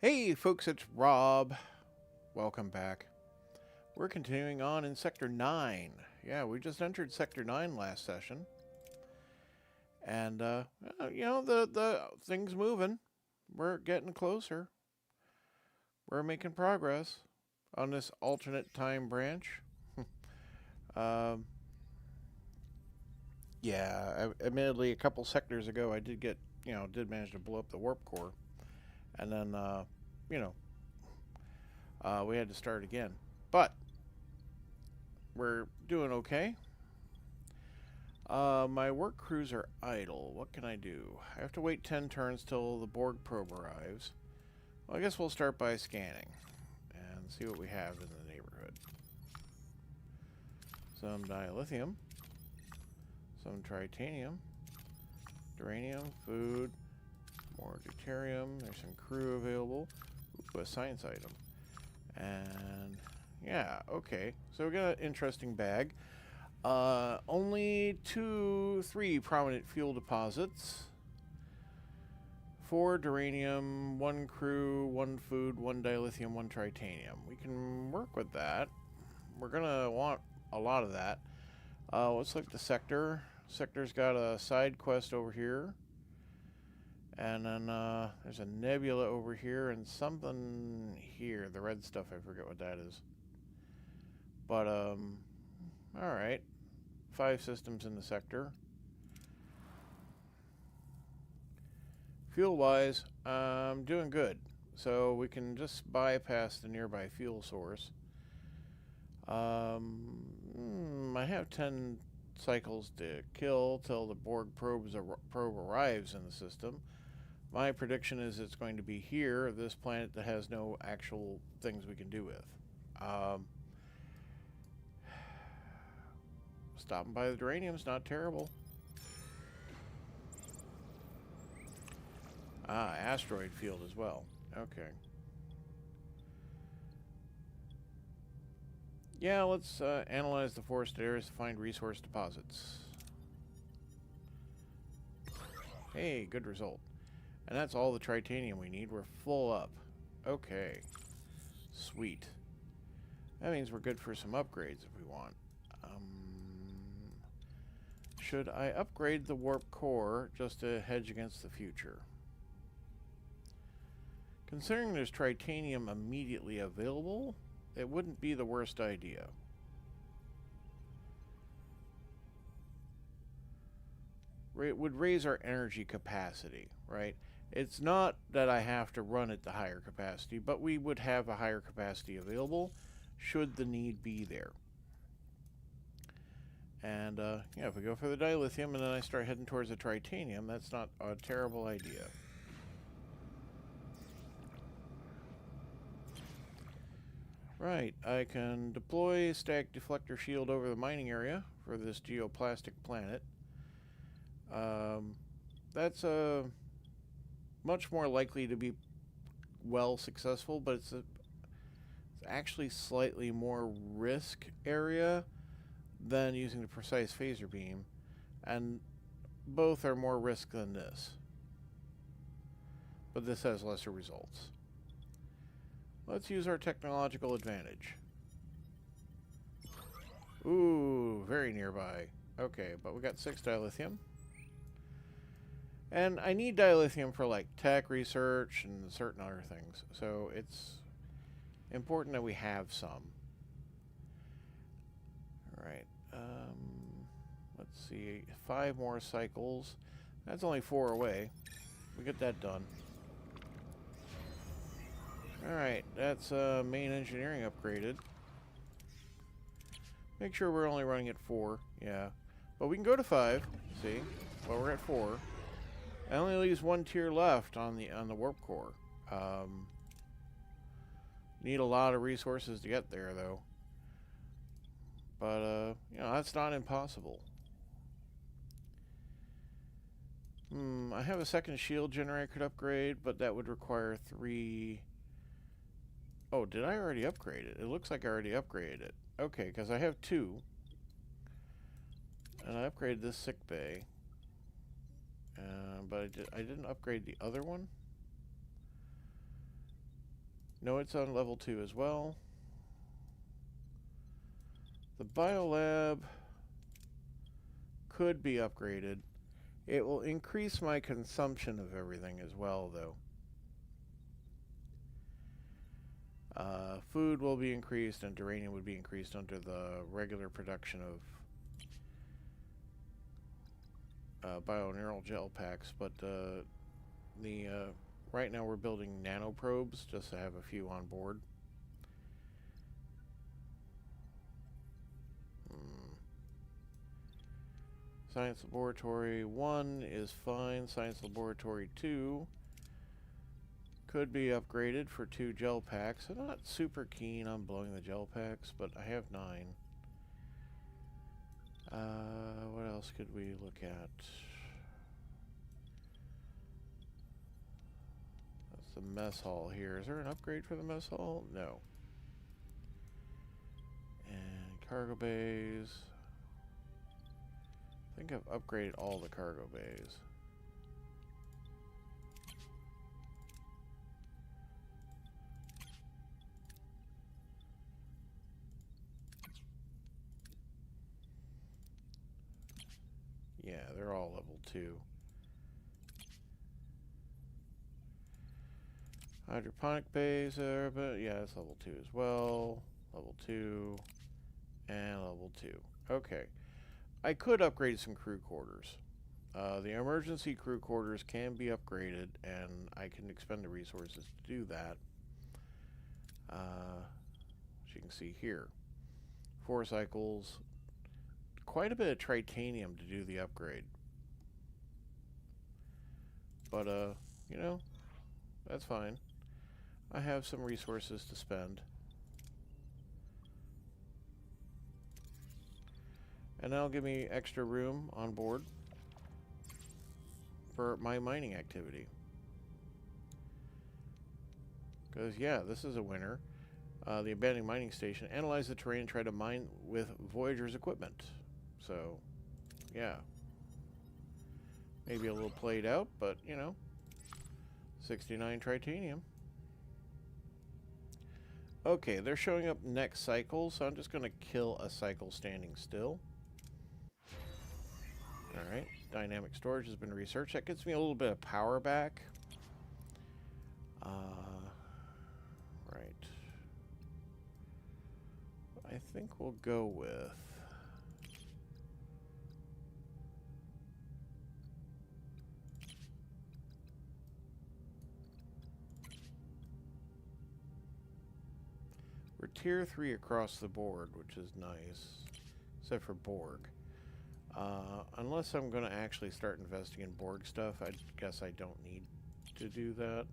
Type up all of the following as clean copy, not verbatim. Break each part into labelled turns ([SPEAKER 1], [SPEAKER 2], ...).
[SPEAKER 1] Hey folks, it's Rob. Welcome back. We're continuing on in Sector 9. Yeah, we just entered Sector 9 last session. And, the thing's moving. We're getting closer. We're making progress on this alternate time branch. um, yeah, admittedly, a couple sectors ago, I did manage to blow up the warp core. And then, you know, we had to start again. But we're doing okay. My work crews are idle. What can I do? I have to wait 10 turns till the Borg probe arrives. Well, I guess we'll start by scanning and see what we have in the neighborhood. Some dilithium, some tritanium, duranium, food, more deuterium. There's some crew available. Ooh, a science item. And yeah, okay. So we got an interesting bag. Only 3 prominent fuel deposits. 4 duranium, 1 crew, 1 food, 1 dilithium, 1 tritanium. We can work with that. We're gonna want a lot of that. Let's look at the sector. Sector's got a side quest over here. And then there's a nebula over here and something here. The red stuff, I forget what that is. But, alright. 5 systems in the sector. Fuel-wise, I'm doing good. So we can just bypass the nearby fuel source. I have 10 cycles to kill till the Borg probe arrives in the system. My prediction is it's going to be here, this planet that has no actual things we can do with. Stopping by the duranium's not terrible. Ah, asteroid field as well. Okay. Yeah, let's analyze the forested areas to find resource deposits. Hey, good result. And that's all the tritanium we need. We're full up. Okay. Sweet. That means we're good for some upgrades if we want. Should I upgrade the warp core just to hedge against the future? Considering there's tritanium immediately available, it wouldn't be the worst idea. It would raise our energy capacity, right? It's not that I have to run at the higher capacity, but we would have a higher capacity available should the need be there. And, yeah, if we go for the dilithium and then I start heading towards the tritanium, that's not a terrible idea. Right, I can deploy static deflector shield over the mining area for this geoplastic planet. That's much more likely to be well successful, but it's actually slightly more risk area than using the precise phaser beam, and both are more risk than this. But this has lesser results. Let's use our technological advantage. Ooh, very nearby. Okay, but we got 6 dilithium. And I need dilithium for like tech research and certain other things. So it's important that we have some. Alright. Let's see. 5 more cycles. That's only 4 away. We get that done. Alright, that's main engineering upgraded. Make sure we're only running at 4. Yeah. But we can go to 5. See? Well, we're at 4. It only leaves 1 tier left on the warp core. Need a lot of resources to get there, though. But, that's not impossible. I have a second shield generator I could upgrade, but that would require 3... Oh, did I already upgrade it? It looks like I already upgraded it. Okay, because I have 2. And I upgraded this sick bay. But I didn't upgrade the other one. No, it's on level 2 as well. The biolab could be upgraded. It will increase my consumption of everything as well, though. Food will be increased, and uranium would be increased under the regular production of bioneural gel packs. But right now we're building nanoprobes just to have a few on board. Science Laboratory 1 is fine. Science Laboratory 2 could be upgraded for 2 gel packs. I'm not super keen on blowing the gel packs, but I have 9. What else could we look at? That's the mess hall here. Is there an upgrade for the mess hall? No. And cargo bays. I think I've upgraded all the cargo bays. Yeah, they're all level 2. Hydroponic bays are, but yeah, it's level 2 as well. Level 2 and level 2. Okay. I could upgrade some crew quarters. The emergency crew quarters can be upgraded, and I can expend the resources to do that. As you can see here, 4 cycles, quite a bit of titanium to do the upgrade. But, you know, that's fine. I have some resources to spend. And that'll give me extra room on board for my mining activity. Because, yeah, this is a winner. The abandoned mining station. Analyze the terrain and try to mine with Voyager's equipment. So, yeah. Maybe a little played out, but, you know. 69 titanium. Okay, they're showing up next cycle, so I'm just going to kill a cycle standing still. Alright, dynamic storage has been researched. That gets me a little bit of power back. Right. I think we'll go with... We're tier 3 across the board, which is nice. Except for Borg. Unless I'm going to actually start investing in Borg stuff, I guess I don't need to do that.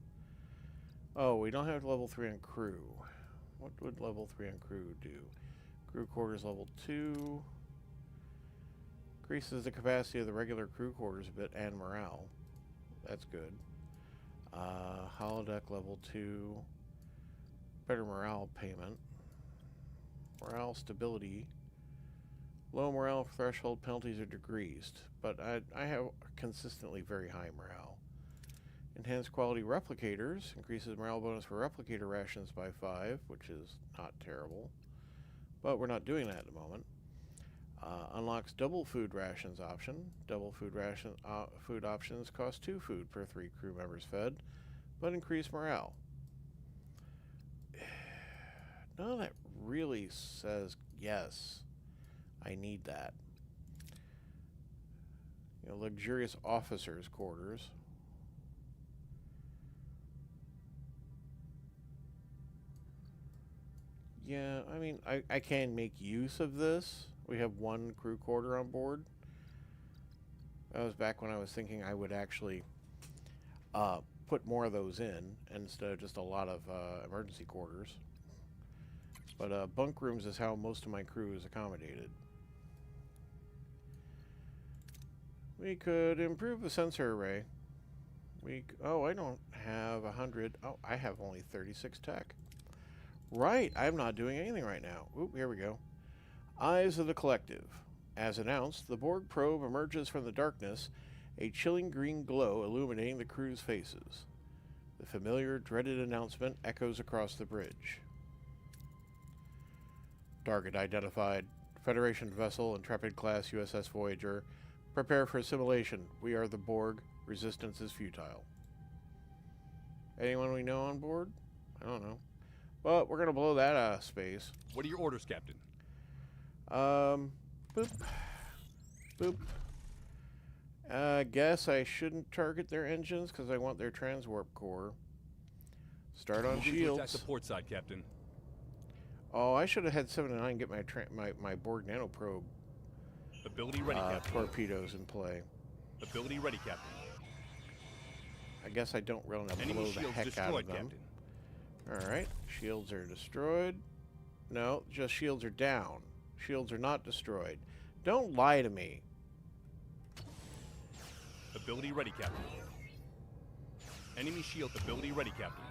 [SPEAKER 1] Oh, we don't have level 3 on crew. What would level 3 on crew do? Crew quarters level 2. Increases the capacity of the regular crew quarters a bit and morale. That's good. Holodeck level 2. Better morale payment. Morale stability. Low morale threshold penalties are decreased, but I have consistently very high morale. Enhanced quality replicators increases morale bonus for replicator rations by 5, which is not terrible, but we're not doing that at the moment. Unlocks double food rations option. Double food options cost 2 food per 3 crew members fed, but increase morale. None of that really says yes. I need that. You know, luxurious officers' quarters. Yeah, I mean, I can make use of this. We have 1 crew quarter on board. That was back when I was thinking I would actually put more of those in instead of just a lot of emergency quarters. But bunk rooms is how most of my crew is accommodated. We could improve the sensor array. Oh, I don't have 100. Oh, I have only 36 tech. Right, I'm not doing anything right now. Oop, here we go. Eyes of the Collective. As announced, the Borg probe emerges from the darkness, a chilling green glow illuminating the crew's faces. The The familiar, dreaded announcement echoes across the bridge. Target identified. Federation vessel, Intrepid-class USS Voyager. Prepare for assimilation. We are the Borg. Resistance is futile. Anyone we know on board? I don't know. But we're going to blow that out of space.
[SPEAKER 2] What are your orders, Captain?
[SPEAKER 1] Boop. Boop. Guess I shouldn't target their engines because I want their transwarp core. Start on shields.
[SPEAKER 2] Attack the port side, Captain.
[SPEAKER 1] Oh, I should have had 7 and 9 get my Borg nanoprobe
[SPEAKER 2] Ability ready, Captain.
[SPEAKER 1] Torpedoes in play.
[SPEAKER 2] Ability ready, Captain.
[SPEAKER 1] I guess I don't really want to
[SPEAKER 2] Enemy
[SPEAKER 1] blow the
[SPEAKER 2] shields
[SPEAKER 1] heck
[SPEAKER 2] destroyed,
[SPEAKER 1] out of them.
[SPEAKER 2] Captain.
[SPEAKER 1] Alright, shields are destroyed. No, just shields are down. Shields are not destroyed. Don't lie to me.
[SPEAKER 2] Ability ready, Captain. Enemy shield ability ready, Captain.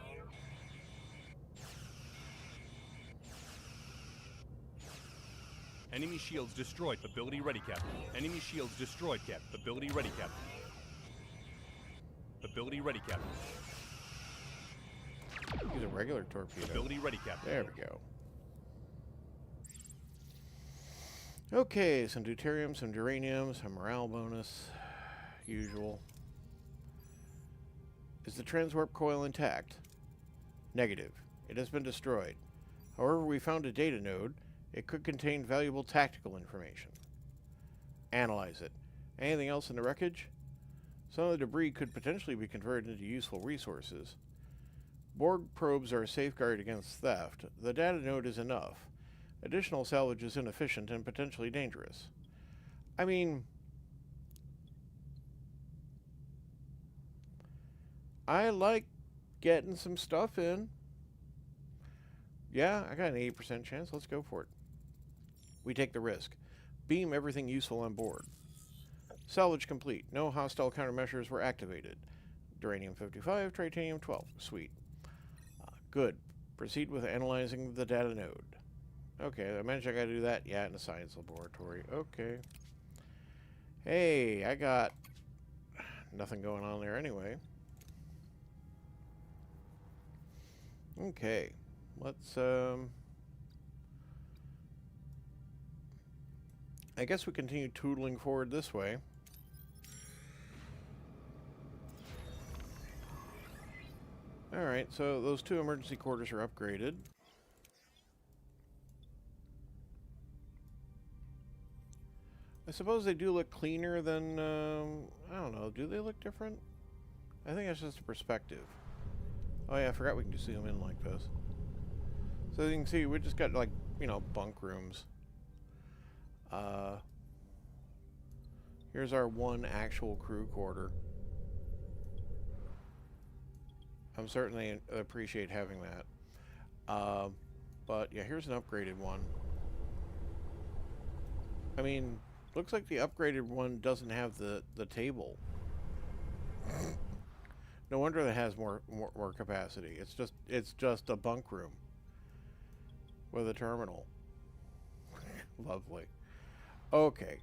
[SPEAKER 2] Enemy shields destroyed. Ability ready, Captain. Enemy shields destroyed, Captain. Ability ready, Captain. Ability ready, Captain.
[SPEAKER 1] Use a regular torpedo.
[SPEAKER 2] Ability ready, Captain.
[SPEAKER 1] There we go. Okay, some deuterium, some duranium, some morale bonus. Usual. Is the transwarp coil intact? Negative. It has been destroyed. However, we found a data node. It could contain valuable tactical information. Analyze it. Anything else in the wreckage? Some of the debris could potentially be converted into useful resources. Borg probes are a safeguard against theft. The data node is enough. Additional salvage is inefficient and potentially dangerous. I mean, I like getting some stuff in. Yeah, I got an 80% chance. Let's go for it. We take the risk. Beam everything useful on board. Salvage complete. No hostile countermeasures were activated. Duranium 55, Titanium 12. Sweet. Good. Proceed with analyzing the data node. Okay, I mentioned I gotta do that. Yeah, in the science laboratory. Okay. Hey, I got nothing going on there anyway. Okay. Let's, I guess we continue tootling forward this way. Alright, so those 2 emergency quarters are upgraded. I suppose they do look cleaner than, I don't know, do they look different? I think that's just a perspective. Oh yeah, I forgot we can just zoom in like this. So you can see, we just got like, you know, bunk rooms. Here's our one actual crew quarter. I'm certainly appreciate having that. But yeah, here's an upgraded one. I mean, looks like the upgraded one doesn't have the table. No wonder that has more capacity. It's just a bunk room with a terminal. Lovely. Okay.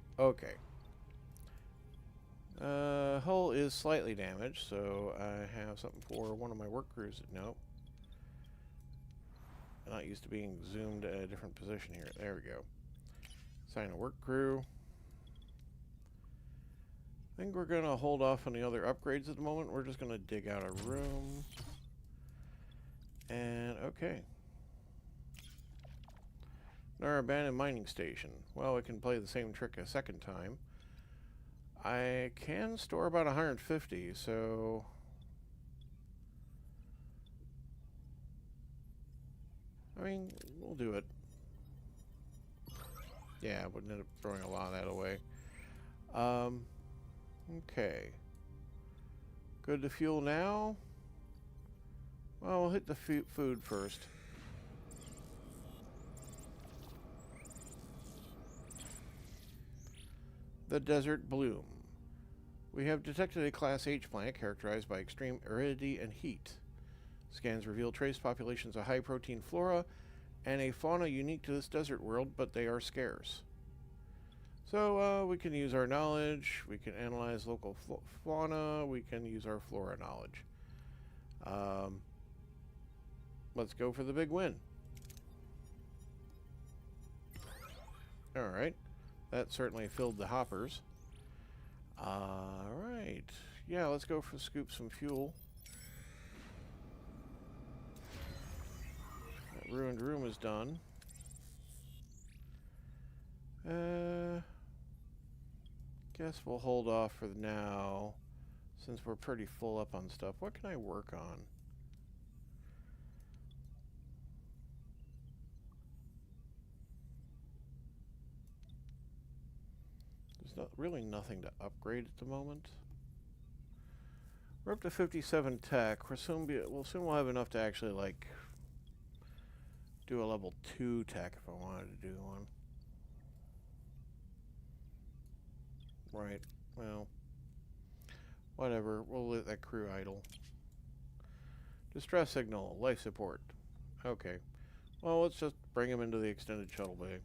[SPEAKER 1] Hull is slightly damaged, so I have something for one of my work crews. Nope. I'm not used to being zoomed at a different position here. There we go. Assign a work crew. I think we're going to hold off on the other upgrades at the moment. We're just going to dig out a room. And, okay. Our abandoned mining station. Well, we can play the same trick a second time. I can store about 150, so... I mean, we'll do it. Yeah, I wouldn't end up throwing a lot of that away. Okay. Good to fuel now. Well, we'll hit the food first. The desert bloom. We have detected a Class H planet characterized by extreme aridity and heat. Scans reveal trace populations of high-protein flora and a fauna unique to this desert world, but they are scarce. So we can use our knowledge, we can analyze local fauna, we can use our flora knowledge. Let's go for the big win. Alright. That certainly filled the hoppers. Alright. Yeah, let's go for scoop some fuel. That ruined room is done. Guess we'll hold off for now, since we're pretty full up on stuff. What can I work on? There's really nothing to upgrade at the moment. We're up to 57 tech. We'll soon have enough to actually, like, do a level 2 tech if I wanted to do one. Right. Well, whatever. We'll let that crew idle. Distress signal. Life support. Okay. Well, let's just bring him into the extended shuttle bay.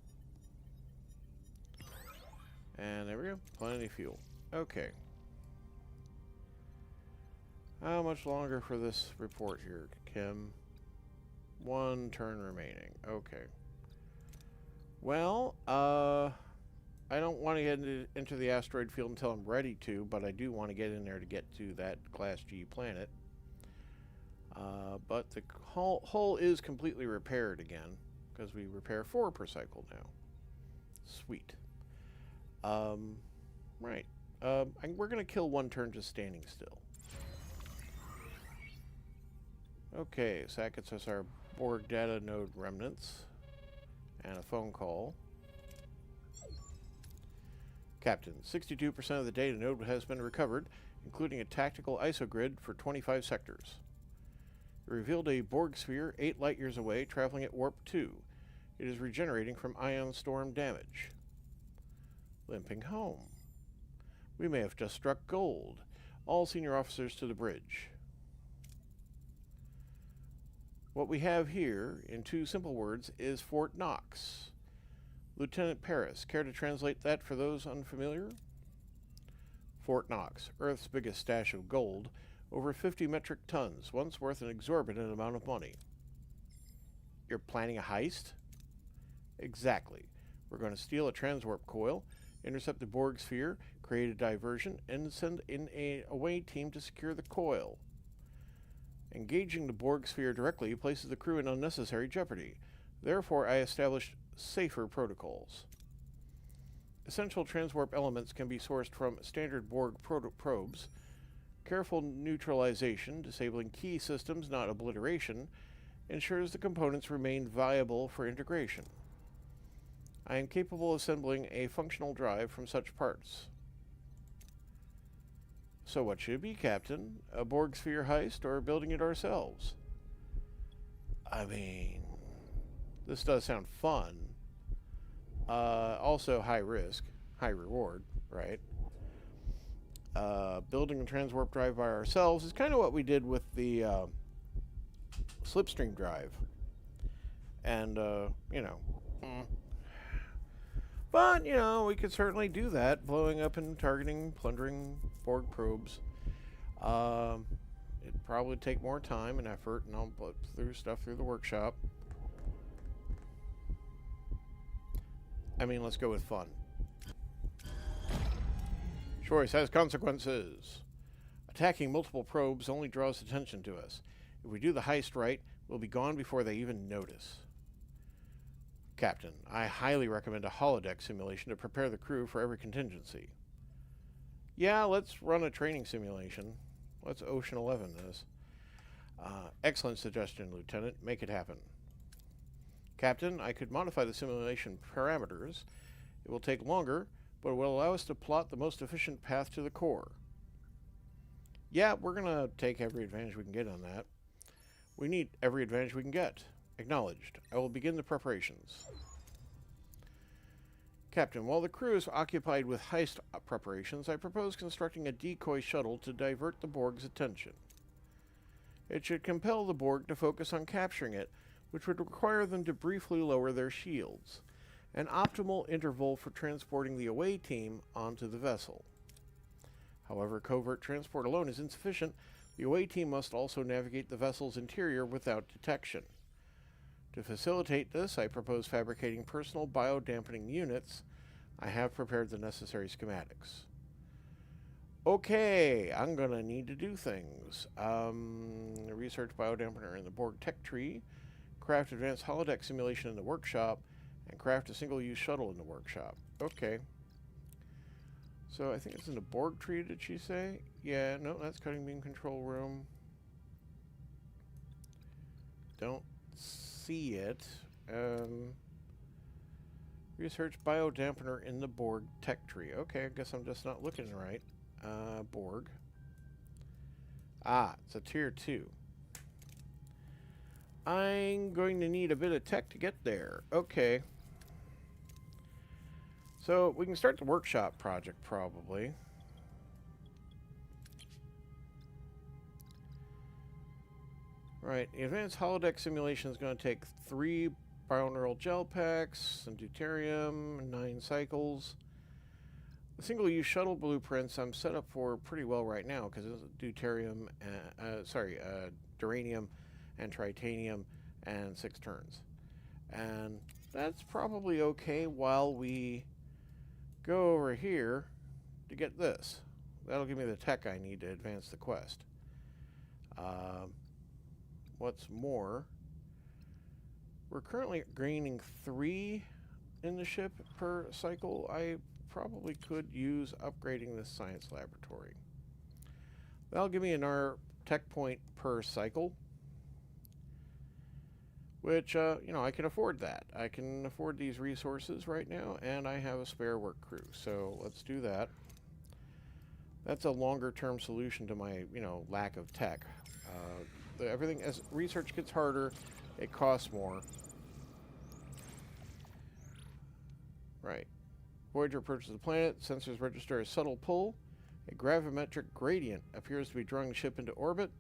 [SPEAKER 1] And there we go. Plenty of fuel. Okay. How much longer for this report here, Kim? 1 turn remaining. Okay. Well, I don't want to get into the asteroid field until I'm ready to, but I do want to get in there to get to that Class G planet. But the hull is completely repaired again, because we repair 4 per cycle now. Sweet. Right. We're going to kill 1 turn just standing still. Okay, so that gets us our Borg data node remnants. And a phone call. Captain, 62% of the data node has been recovered, including a tactical isogrid for 25 sectors. It revealed a Borg sphere 8 light years away, traveling at warp 2. It is regenerating from ion storm damage. Limping home. We may have just struck gold. All senior officers to the bridge. What we have here, in 2 simple words, is Fort Knox. Lieutenant Paris, care to translate that for those unfamiliar? Fort Knox, Earth's biggest stash of gold, over 50 metric tons, once worth an exorbitant amount of money. You're planning a heist? Exactly. We're going to steal a transwarp coil, intercept the Borg sphere, create a diversion, and send in a away team to secure the coil. Engaging the Borg sphere directly places the crew in unnecessary jeopardy. Therefore, I established safer protocols. Essential transwarp elements can be sourced from standard Borg probes. Careful neutralization, disabling key systems, not obliteration, ensures the components remain viable for integration. I am capable of assembling a functional drive from such parts. So what should it be, Captain? A Borg sphere heist or building it ourselves? I mean, this does sound fun. Also high risk, high reward, right? Building a transwarp drive by ourselves is kind of what we did with the slipstream drive. And, you know. But, you know, we could certainly do that, blowing up and targeting, plundering Borg probes. It'd probably take more time and effort, and I'll put stuff through the workshop. I mean, let's go with fun. Choice has consequences. Attacking multiple probes only draws attention to us. If we do the heist right, we'll be gone before they even notice. Captain, I highly recommend a holodeck simulation to prepare the crew for every contingency. Yeah, let's run a training simulation. Let's Ocean 11 this. Excellent suggestion, Lieutenant. Make it happen. Captain, I could modify the simulation parameters. It will take longer, but it will allow us to plot the most efficient path to the core. Yeah, we're going to take every advantage we can get on that. We need every advantage we can get. Acknowledged. I will begin the preparations. Captain, while the crew is occupied with heist preparations, I propose constructing a decoy shuttle to divert the Borg's attention. It should compel the Borg to focus on capturing it, which would require them to briefly lower their shields, an optimal interval for transporting the away team onto the vessel. However, covert transport alone is insufficient. The away team must also navigate the vessel's interior without detection. To facilitate this, I propose fabricating personal biodampening units. I have prepared the necessary schematics. Okay, I'm going to need to do things. Research biodampener in the Borg tech tree, craft advanced holodeck simulation in the workshop, and craft a single-use shuttle in the workshop. Okay. So I think it's in the Borg tree, did she say? Yeah, no, that's cutting beam control room. Don't see it. Research biodampener in the Borg tech tree. Okay, I guess I'm just not looking right. Borg. Ah, it's a tier 2. I'm going to need a bit of tech to get there. Okay. So we can start the workshop project probably. Right, the advanced holodeck simulation is going to take 3 bioneural gel packs, some deuterium, 9 cycles. The single-use shuttle blueprints I'm set up for pretty well right now because it's deuterium, duranium and tritanium and 6 turns. And that's probably okay while we go over here to get this. That'll give me the tech I need to advance the quest. What's more, we're currently gaining 3 in the ship per cycle. I probably could use upgrading this science laboratory. That'll give me another tech point per cycle, which, I can afford that. I can afford these resources right now, and I have a spare work crew, so let's do that. That's a longer-term solution to my, lack of tech. Everything, as research gets harder, it costs more. Right. Voyager approaches the planet. Sensors register a subtle pull. A gravimetric gradient appears to be drawing the ship into orbit.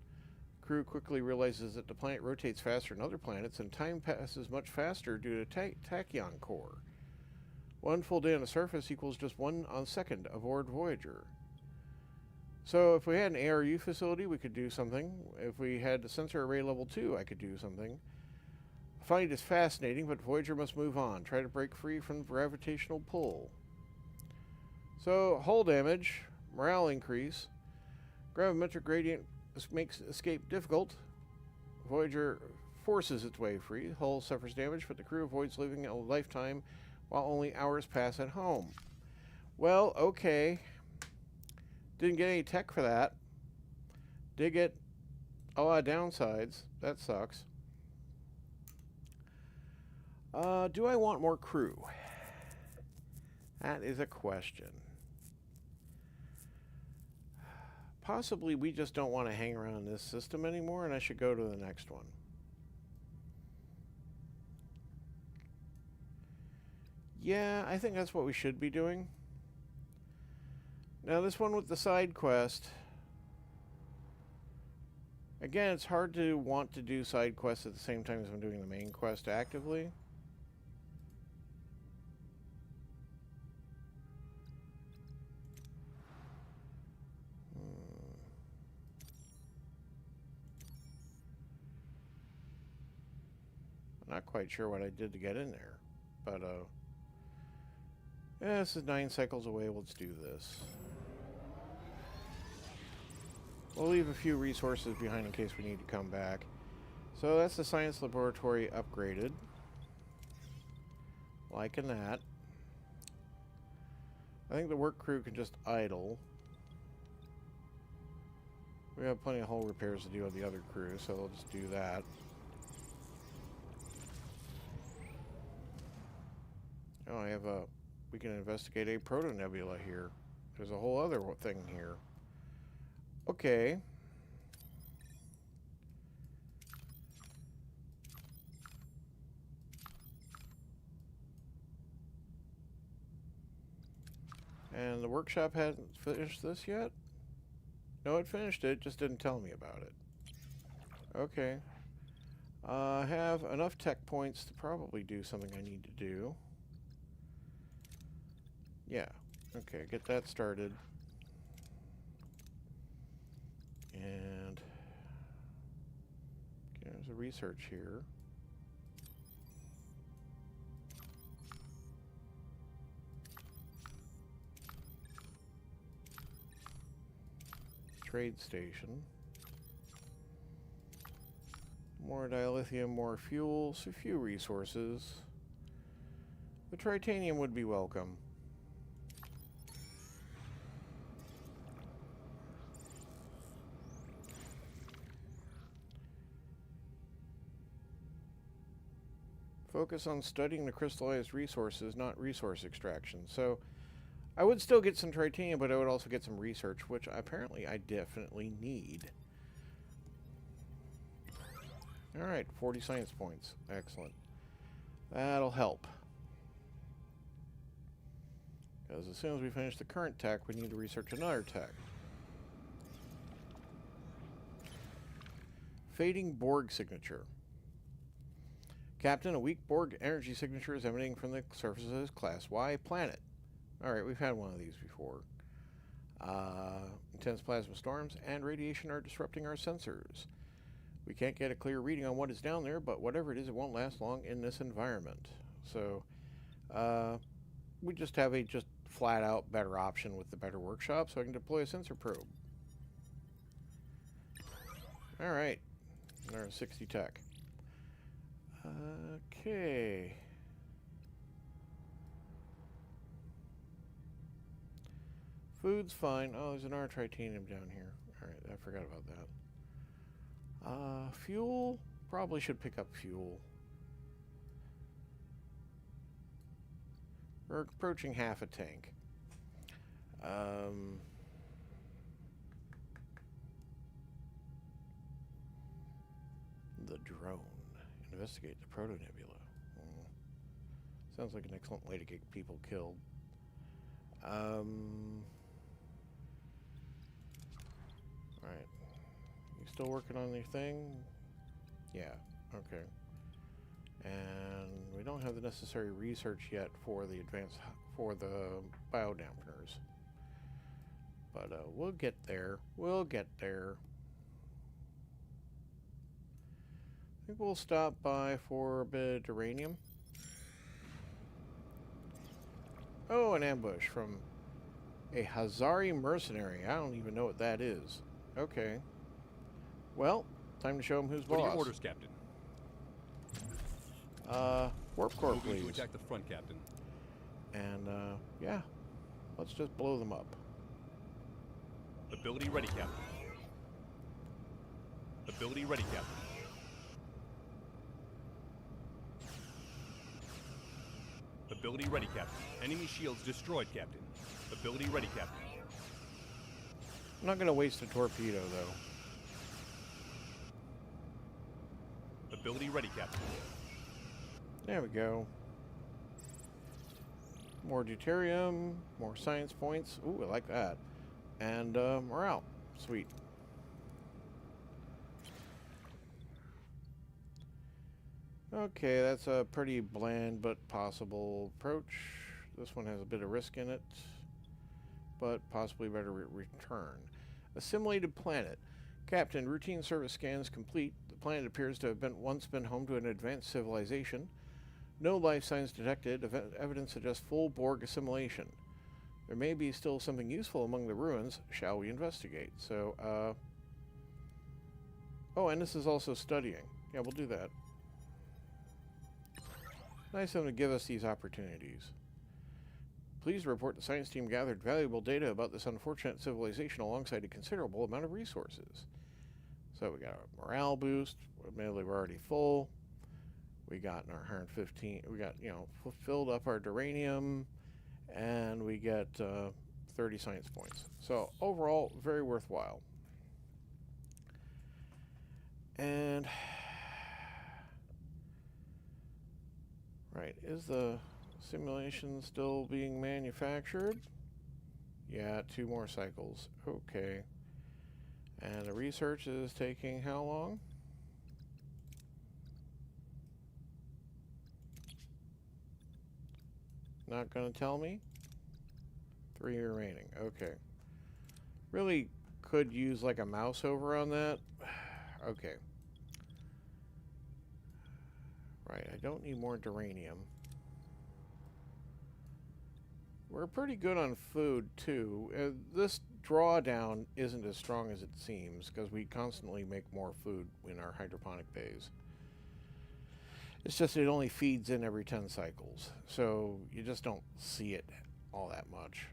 [SPEAKER 1] Crew quickly realizes that the planet rotates faster than other planets, and time passes much faster due to tachyon core. 1 full day on the surface equals just 1 second aboard Voyager. So if we had an ARU facility, we could do something. If we had the sensor array level 2, I could do something. I find it is fascinating, but Voyager must move on. Try to break free from the gravitational pull. So, hull damage, morale increase, gravimetric gradient makes escape difficult. Voyager forces its way free. Hull suffers damage, but the crew avoids living a lifetime while only hours pass at home. Well, okay. Didn't get any tech for that. Did get a lot of downsides. That sucks. Do I want more crew? That is a question. Possibly we just don't want to hang around this system anymore, and I should go to the next one. Yeah, I think that's what we should be doing. Now this one with the side quest. Again, it's hard to want to do side quests at the same time as I'm doing the main quest actively. I'm not quite sure what I did to get in there, but yeah, this is 9 cycles away. Let's do this. We'll leave a few resources behind in case we need to come back. So that's the science laboratory upgraded. Liking that. I think the work crew can just idle. We have plenty of hull repairs to do with the other crew, so we'll just do that. Oh, we can investigate a proto-nebula here. There's a whole other thing here. Okay. And the workshop hasn't finished this yet? No, it finished it, just didn't tell me about it. Okay. I have enough tech points to probably do something I need to do. Yeah. Okay, get that started. And research here. Trade station. More dilithium, more fuels, a few resources. The tritanium would be welcome. Focus on studying the crystallized resources, not resource extraction. So I would still get some tritanium, but I would also get some research, which apparently I definitely need. Alright, 40 science points. Excellent. That'll help. Because as soon as we finish the current tech, we need to research another tech. Fading Borg signature. Captain, a weak Borg energy signature is emanating from the surface of this Class Y planet. Alright, we've had one of these before. Intense plasma storms and radiation are disrupting our sensors. We can't get a clear reading on what is down there, but whatever it is, it won't last long in this environment. So, we just have a just flat-out better option with the better workshop, so I can deploy a sensor probe. Alright, another 60 tech. Okay. Food's fine. Oh, there's another tritanium down here. Alright, I forgot about that. Fuel? Probably should pick up fuel. We're approaching half a tank. The drone. Investigate the proto-nebula. Sounds like an excellent way to get people killed. Alright. You still working on your thing? Yeah. Okay. And we don't have the necessary research yet for the biodampeners. But we'll get there. We'll get there. I think we'll stop by for a bit of uranium. Oh, an ambush from a Hazari mercenary. I don't even know what that is. Okay. Well, time to show him who's boss.
[SPEAKER 2] What are your orders, Captain?
[SPEAKER 1] Warp core, please.
[SPEAKER 2] To attack the front, Captain.
[SPEAKER 1] And, yeah. Let's just blow them up.
[SPEAKER 2] Ability ready, Captain. Ability ready, Captain. Ability ready, Captain. Enemy shields destroyed, Captain. Ability ready, Captain.
[SPEAKER 1] I'm not going to waste a torpedo, though.
[SPEAKER 2] Ability ready, Captain.
[SPEAKER 1] There we go. More deuterium, more science points. Ooh, I like that. And morale. Sweet. Okay, that's a pretty bland but possible approach. This one has a bit of risk in it, but possibly better return. Assimilated planet. Captain, routine service scans complete. The planet appears to have once been home to an advanced civilization. No life signs detected. Evidence suggests full Borg assimilation. There may be still something useful among the ruins. Shall we investigate? So, oh, and this is also studying. Yeah, we'll do that. Nice of them to give us these opportunities. Please report the science team gathered valuable data about this unfortunate civilization alongside a considerable amount of resources. So we got a morale boost. Admittedly, we're already full. We got our 115. We got, you know, filled up our duranium, and we get 30 science points. So overall, very worthwhile. And right, is the simulation still being manufactured? Yeah, 2 more cycles. Okay. And the research is taking how long? Not gonna tell me? 3 remaining. Okay. Really could use like a mouse over on that. Okay. Right, I don't need more duranium. We're pretty good on food, too. This drawdown isn't as strong as it seems, because we constantly make more food in our hydroponic bays. It's just it only feeds in every 10 cycles, so you just don't see it all that much.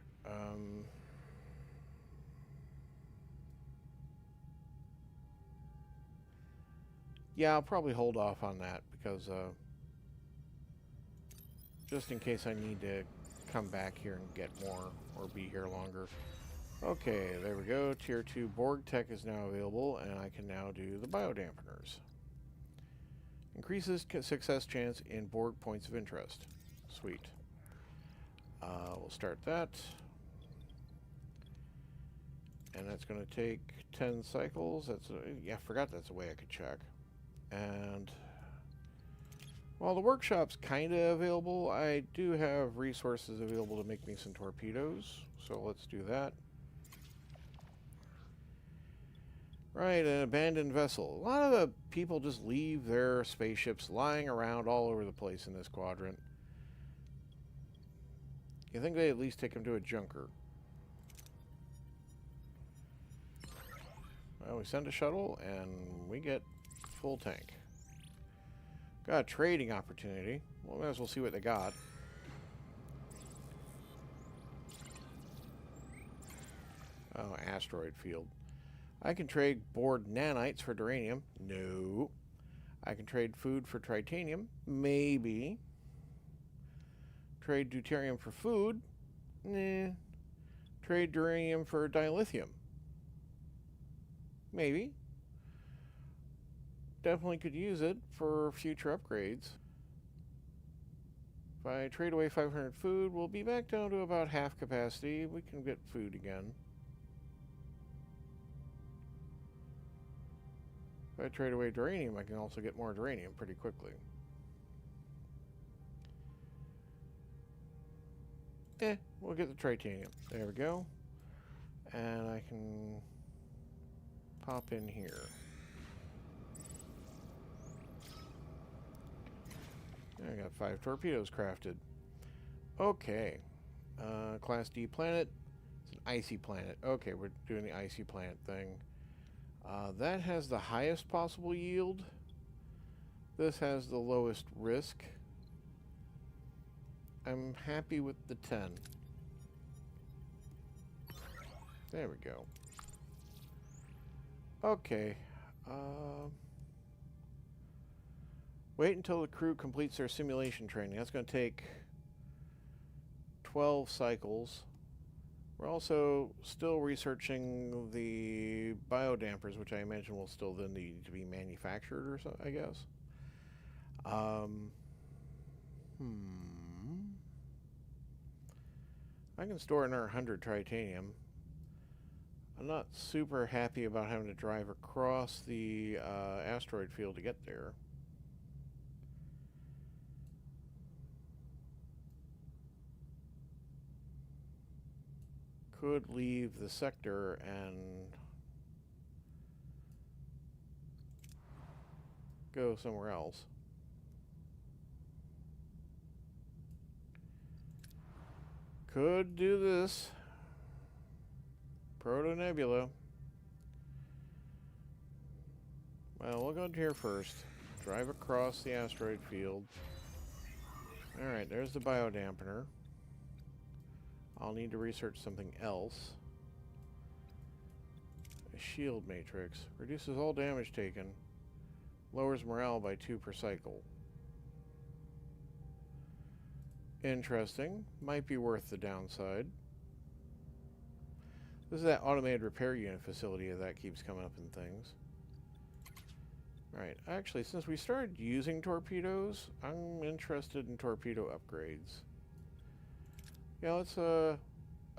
[SPEAKER 1] Yeah, I'll probably hold off on that, because just in case I need to come back here and get more, or be here longer. Okay, there we go. Tier 2 Borg Tech is now available, and I can now do the biodampeners. Increases success chance in Borg points of interest. Sweet. We'll start that. And that's going to take 10 cycles. Yeah, I forgot that's a way I could check. And while the workshop's kind of available, I do have resources available to make me some torpedoes. So let's do that. Right, an abandoned vessel. A lot of the people just leave their spaceships lying around all over the place in this quadrant. You think they at least take them to a junker? Well, we send a shuttle and we get full tank. Got a trading opportunity. Well, we might as well see what they got. Oh, asteroid field. I can trade bored nanites for duranium. No. I can trade food for tritanium. Maybe. Trade deuterium for food. Nah. Trade duranium for dilithium. Maybe. Definitely could use it for future upgrades. If I trade away 500 food, we'll be back down to about half capacity. We can get food again. If I trade away duranium, I can also get more duranium pretty quickly. We'll get the tritanium. There we go. And I can pop in here. I got 5 torpedoes crafted. Okay. Class D planet. It's an icy planet. Okay, we're doing the icy planet thing. That has the highest possible yield. This has the lowest risk. I'm happy with the 10. There we go. Okay. Wait until the crew completes their simulation training. That's going to take 12 cycles. We're also still researching the biodampers, which I imagine will still then need to be manufactured or so, I guess. I can store another 100 tritanium. I'm not super happy about having to drive across the asteroid field to get there. Could leave the sector and go somewhere else. Could do this. Proto-nebula. Well, we'll go here first. Drive across the asteroid field. Alright, there's the biodampener. I'll need to research something else. A shield matrix. Reduces all damage taken. Lowers morale by 2 per cycle. Interesting. Might be worth the downside. This is that automated repair unit facility that keeps coming up in things. Right. Actually, since we started using torpedoes, I'm interested in torpedo upgrades. Yeah, let's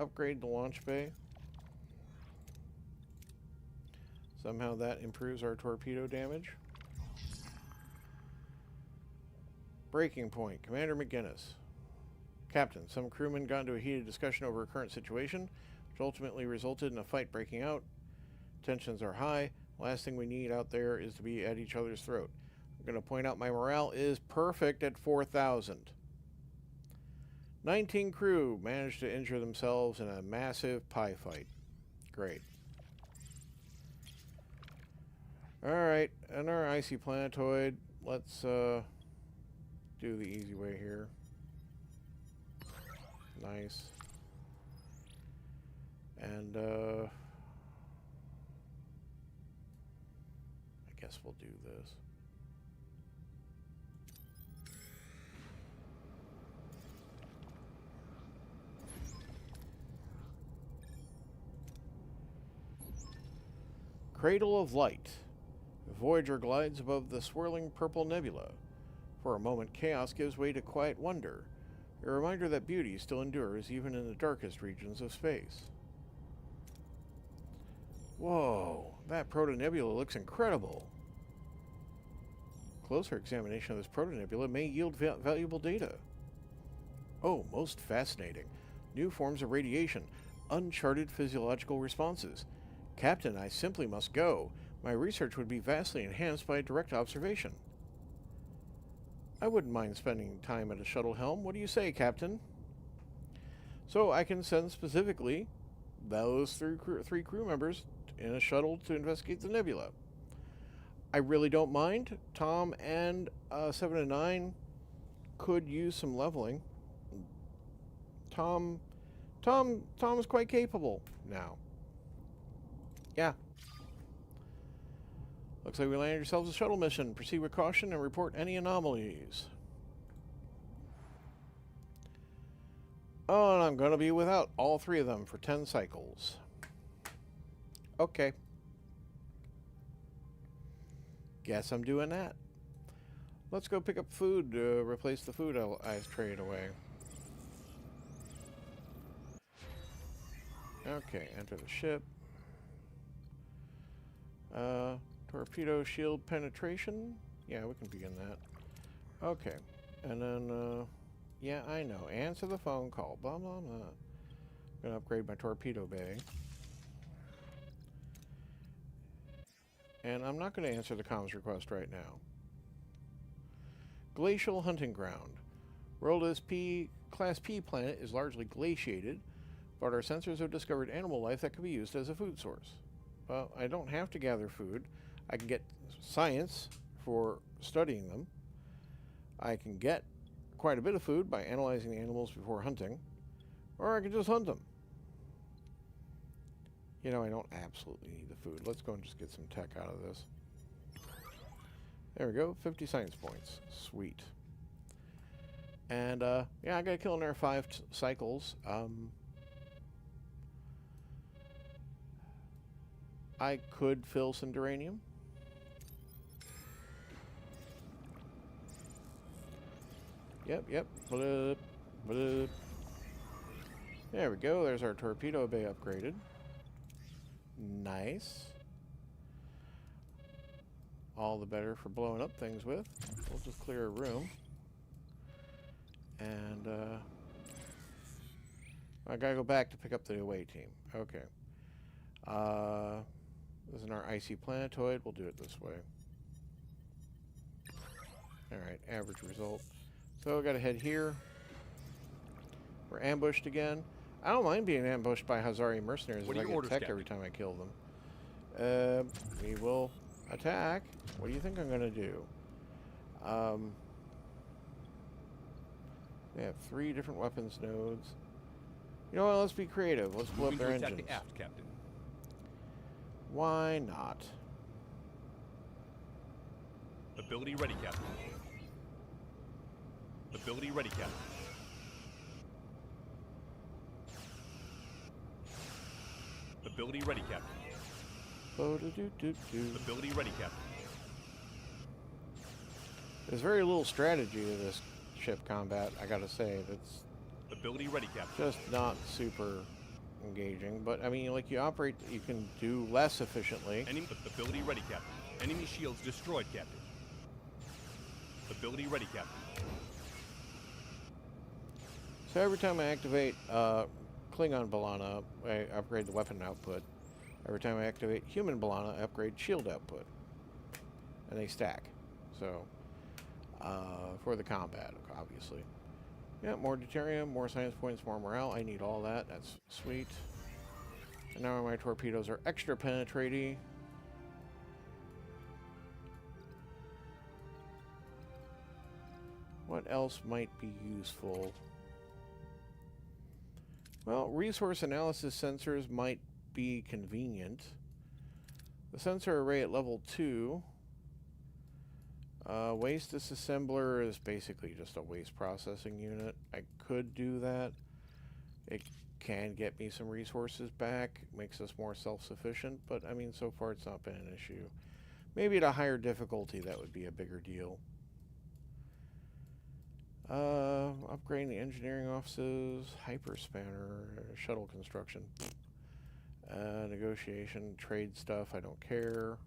[SPEAKER 1] upgrade the launch bay. Somehow that improves our torpedo damage. Breaking point. Commander McGinnis. Captain, some crewmen got into a heated discussion over a current situation, which ultimately resulted in a fight breaking out. Tensions are high. Last thing we need out there is to be at each other's throat. going to point out my morale is perfect at 4,000. 19 crew managed to injure themselves in a massive pie fight. Great. Alright, and our icy planetoid. Let's do the easy way here. Nice. And I guess we'll do this. Cradle of Light. Voyager glides above the swirling purple nebula. For a moment, chaos gives way to quiet wonder, a reminder that beauty still endures even in the darkest regions of space. Whoa, that protonebula looks incredible. Closer examination of this protonebula may yield valuable data. Oh, most fascinating. New forms of radiation, uncharted physiological responses. Captain, I simply must go. My research would be vastly enhanced by direct observation. I wouldn't mind spending time at a shuttle helm. What do you say, Captain? So I can send specifically those three crew members in a shuttle to investigate the nebula. I really don't mind. Tom and 7 and 9 could use some leveling. Tom is quite capable now. Yeah. Looks like we landed yourselves a shuttle mission. Proceed with caution and report any anomalies. Oh, and I'm going to be without all three of them for 10 cycles. Okay. Guess I'm doing that. Let's go pick up food to replace the food I traded away. Okay, enter the ship. Torpedo shield penetration. Yeah, we can begin that. Okay. And then, yeah, I know. Answer the phone call. Blah, blah, blah. Gonna upgrade my torpedo bay. And I'm not going to answer the comms request right now. Glacial hunting ground. World is Class P planet is largely glaciated, but our sensors have discovered animal life that can be used as a food source. Well, I don't have to gather food. I can get science for studying them. I can get quite a bit of food by analyzing the animals before hunting, or I can just hunt them. You know, I don't absolutely need the food. Let's go and just get some tech out of this. There we go, 50 science points. Sweet. And, yeah, I gotta kill another 5 cycles. I could fill some duranium. Yep. Bloop, bloop. There we go. There's our torpedo bay upgraded. Nice. All the better for blowing up things with. We'll just clear a room. And, I gotta go back to pick up the away team. Okay. This is our icy planetoid. We'll do it this way. Alright, average result. So I gotta head here. We're ambushed again. I don't mind being ambushed by Hazari mercenaries if I get attacked every time I kill them. We will attack. What do you think I'm gonna do? They have 3 different weapons nodes. You know what? Let's be creative. Let's blow up their engines.
[SPEAKER 2] The aft, Captain.
[SPEAKER 1] Why not?
[SPEAKER 2] Ability ready, Captain. Ability ready, Captain. Ability ready, Captain. Ability ready, Captain.
[SPEAKER 1] There's very little strategy to this ship combat, I gotta say. That's
[SPEAKER 2] ability ready, Captain.
[SPEAKER 1] Just not super engaging, but I mean, like, you can do less efficiently.
[SPEAKER 2] Ability ready, Captain. Enemy shields destroyed, Captain. Ability ready, Captain.
[SPEAKER 1] So every time I activate Klingon Balana, I upgrade the weapon output. Every time I activate Human Balana, I upgrade shield output. And they stack. So for the combat, obviously. Yeah, more deuterium, more science points, more morale. I need all that. That's sweet. And now my torpedoes are extra penetrating. What else might be useful? Well, resource analysis sensors might be convenient. The sensor array at level 2. Waste disassembler is basically just a waste processing unit. I could do that. It can get me some resources back. Makes us more self-sufficient, but I mean, so far it's not been an issue. Maybe at a higher difficulty that would be a bigger deal. Upgrading the engineering offices, hyperspanner, shuttle construction, negotiation, trade stuff, I don't care.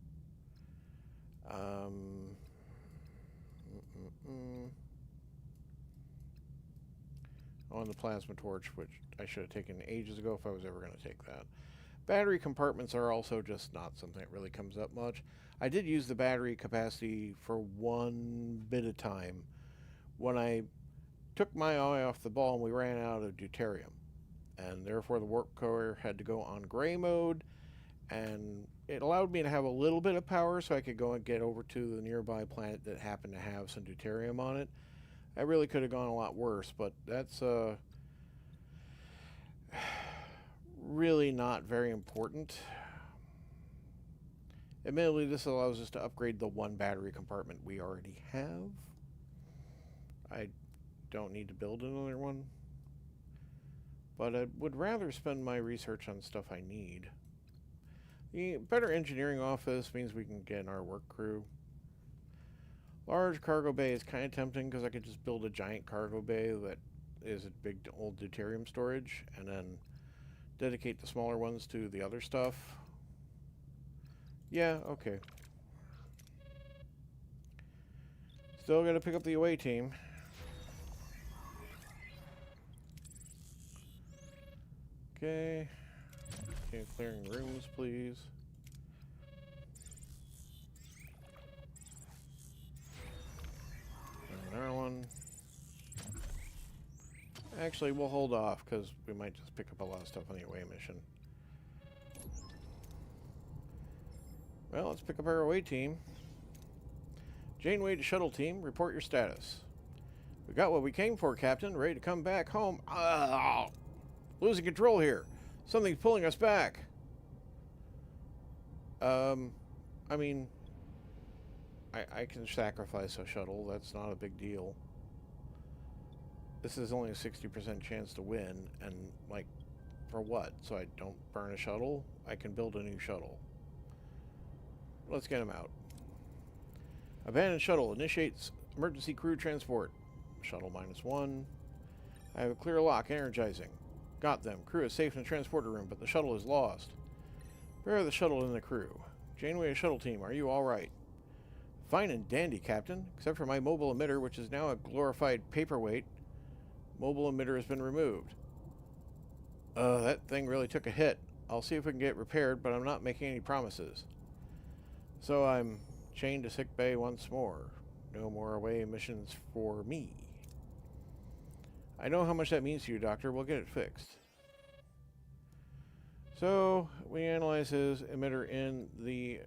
[SPEAKER 1] On the plasma torch, which I should have taken ages ago if I was ever going to take that. Battery compartments are also just not something that really comes up much. I did use the battery capacity for one bit of time when I took my eye off the ball and we ran out of deuterium. And therefore the warp core had to go on gray mode, and it allowed me to have a little bit of power so I could go and get over to the nearby planet that happened to have some deuterium on it. I really could have gone a lot worse, but that's really not very important. Admittedly, this allows us to upgrade the one battery compartment we already have. I don't need to build another one, but I would rather spend my research on stuff I need. The better engineering office means we can get in our work crew. Large cargo bay is kind of tempting because I could just build a giant cargo bay that is a big old deuterium storage and then dedicate the smaller ones to the other stuff. Yeah, okay. Still got to pick up the away team. Okay. Okay, clearing rooms, please. Another one. Actually, we'll hold off because we might just pick up a lot of stuff on the away mission. Well, let's pick up our away team. Janeway to shuttle team, report your status. We got what we came for, Captain. Ready to come back home. Losing control here. Something's pulling us back. I mean, I can sacrifice a shuttle. That's not a big deal. This is only a 60% chance to win, and, like, for what? So I don't burn a shuttle? I can build a new shuttle. Let's get him out. Abandoned shuttle. Initiates emergency crew transport. Shuttle -1. I have a clear lock. Energizing. Got them. Crew is safe in the transporter room, but the shuttle is lost. Where are the shuttle and the crew? Janeway shuttle team, are you alright? Fine and dandy, Captain. Except for my mobile emitter, which is now a glorified paperweight. Mobile emitter has been removed. That thing really took a hit. I'll see if we can get it repaired, but I'm not making any promises. So I'm chained to sick bay once more. No more away missions for me. I know how much that means to you, Doctor. We'll get it fixed. So we analyze his emitter in the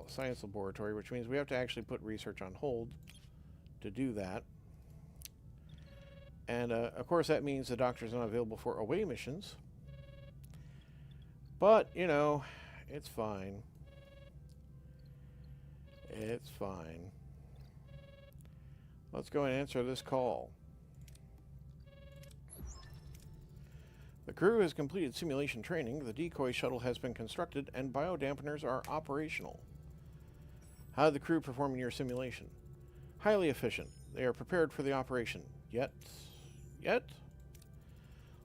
[SPEAKER 1] science laboratory, which means we have to actually put research on hold to do that. And of course that means the Doctor's not available for away missions. But, you know, it's fine. It's fine. Let's go and answer this call. The crew has completed simulation training. The decoy shuttle has been constructed and biodampeners are operational. How did the crew perform in your simulation? Highly efficient. They are prepared for the operation. Yet?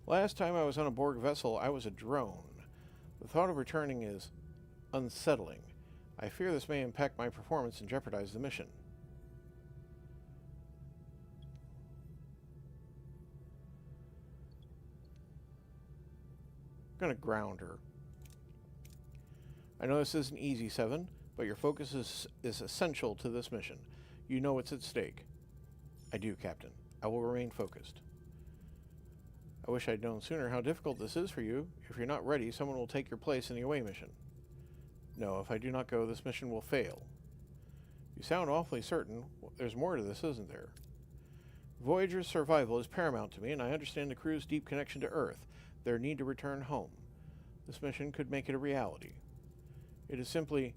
[SPEAKER 1] Last time I was on a Borg vessel, I was a drone. The thought of returning is unsettling. I fear this may impact my performance and jeopardize the mission. I'm gonna ground her. I know this isn't easy, Seven, but your focus is essential to this mission. You know what's at stake. I do, Captain. I will remain focused. I wish I'd known sooner how difficult this is for you. If you're not ready, someone will take your place in the away mission. No, if I do not go, this mission will fail. You sound awfully certain. There's more to this, isn't there? Voyager's survival is paramount to me, and I understand the crew's deep connection to Earth, their need to return home. This mission could make it a reality. It is simply,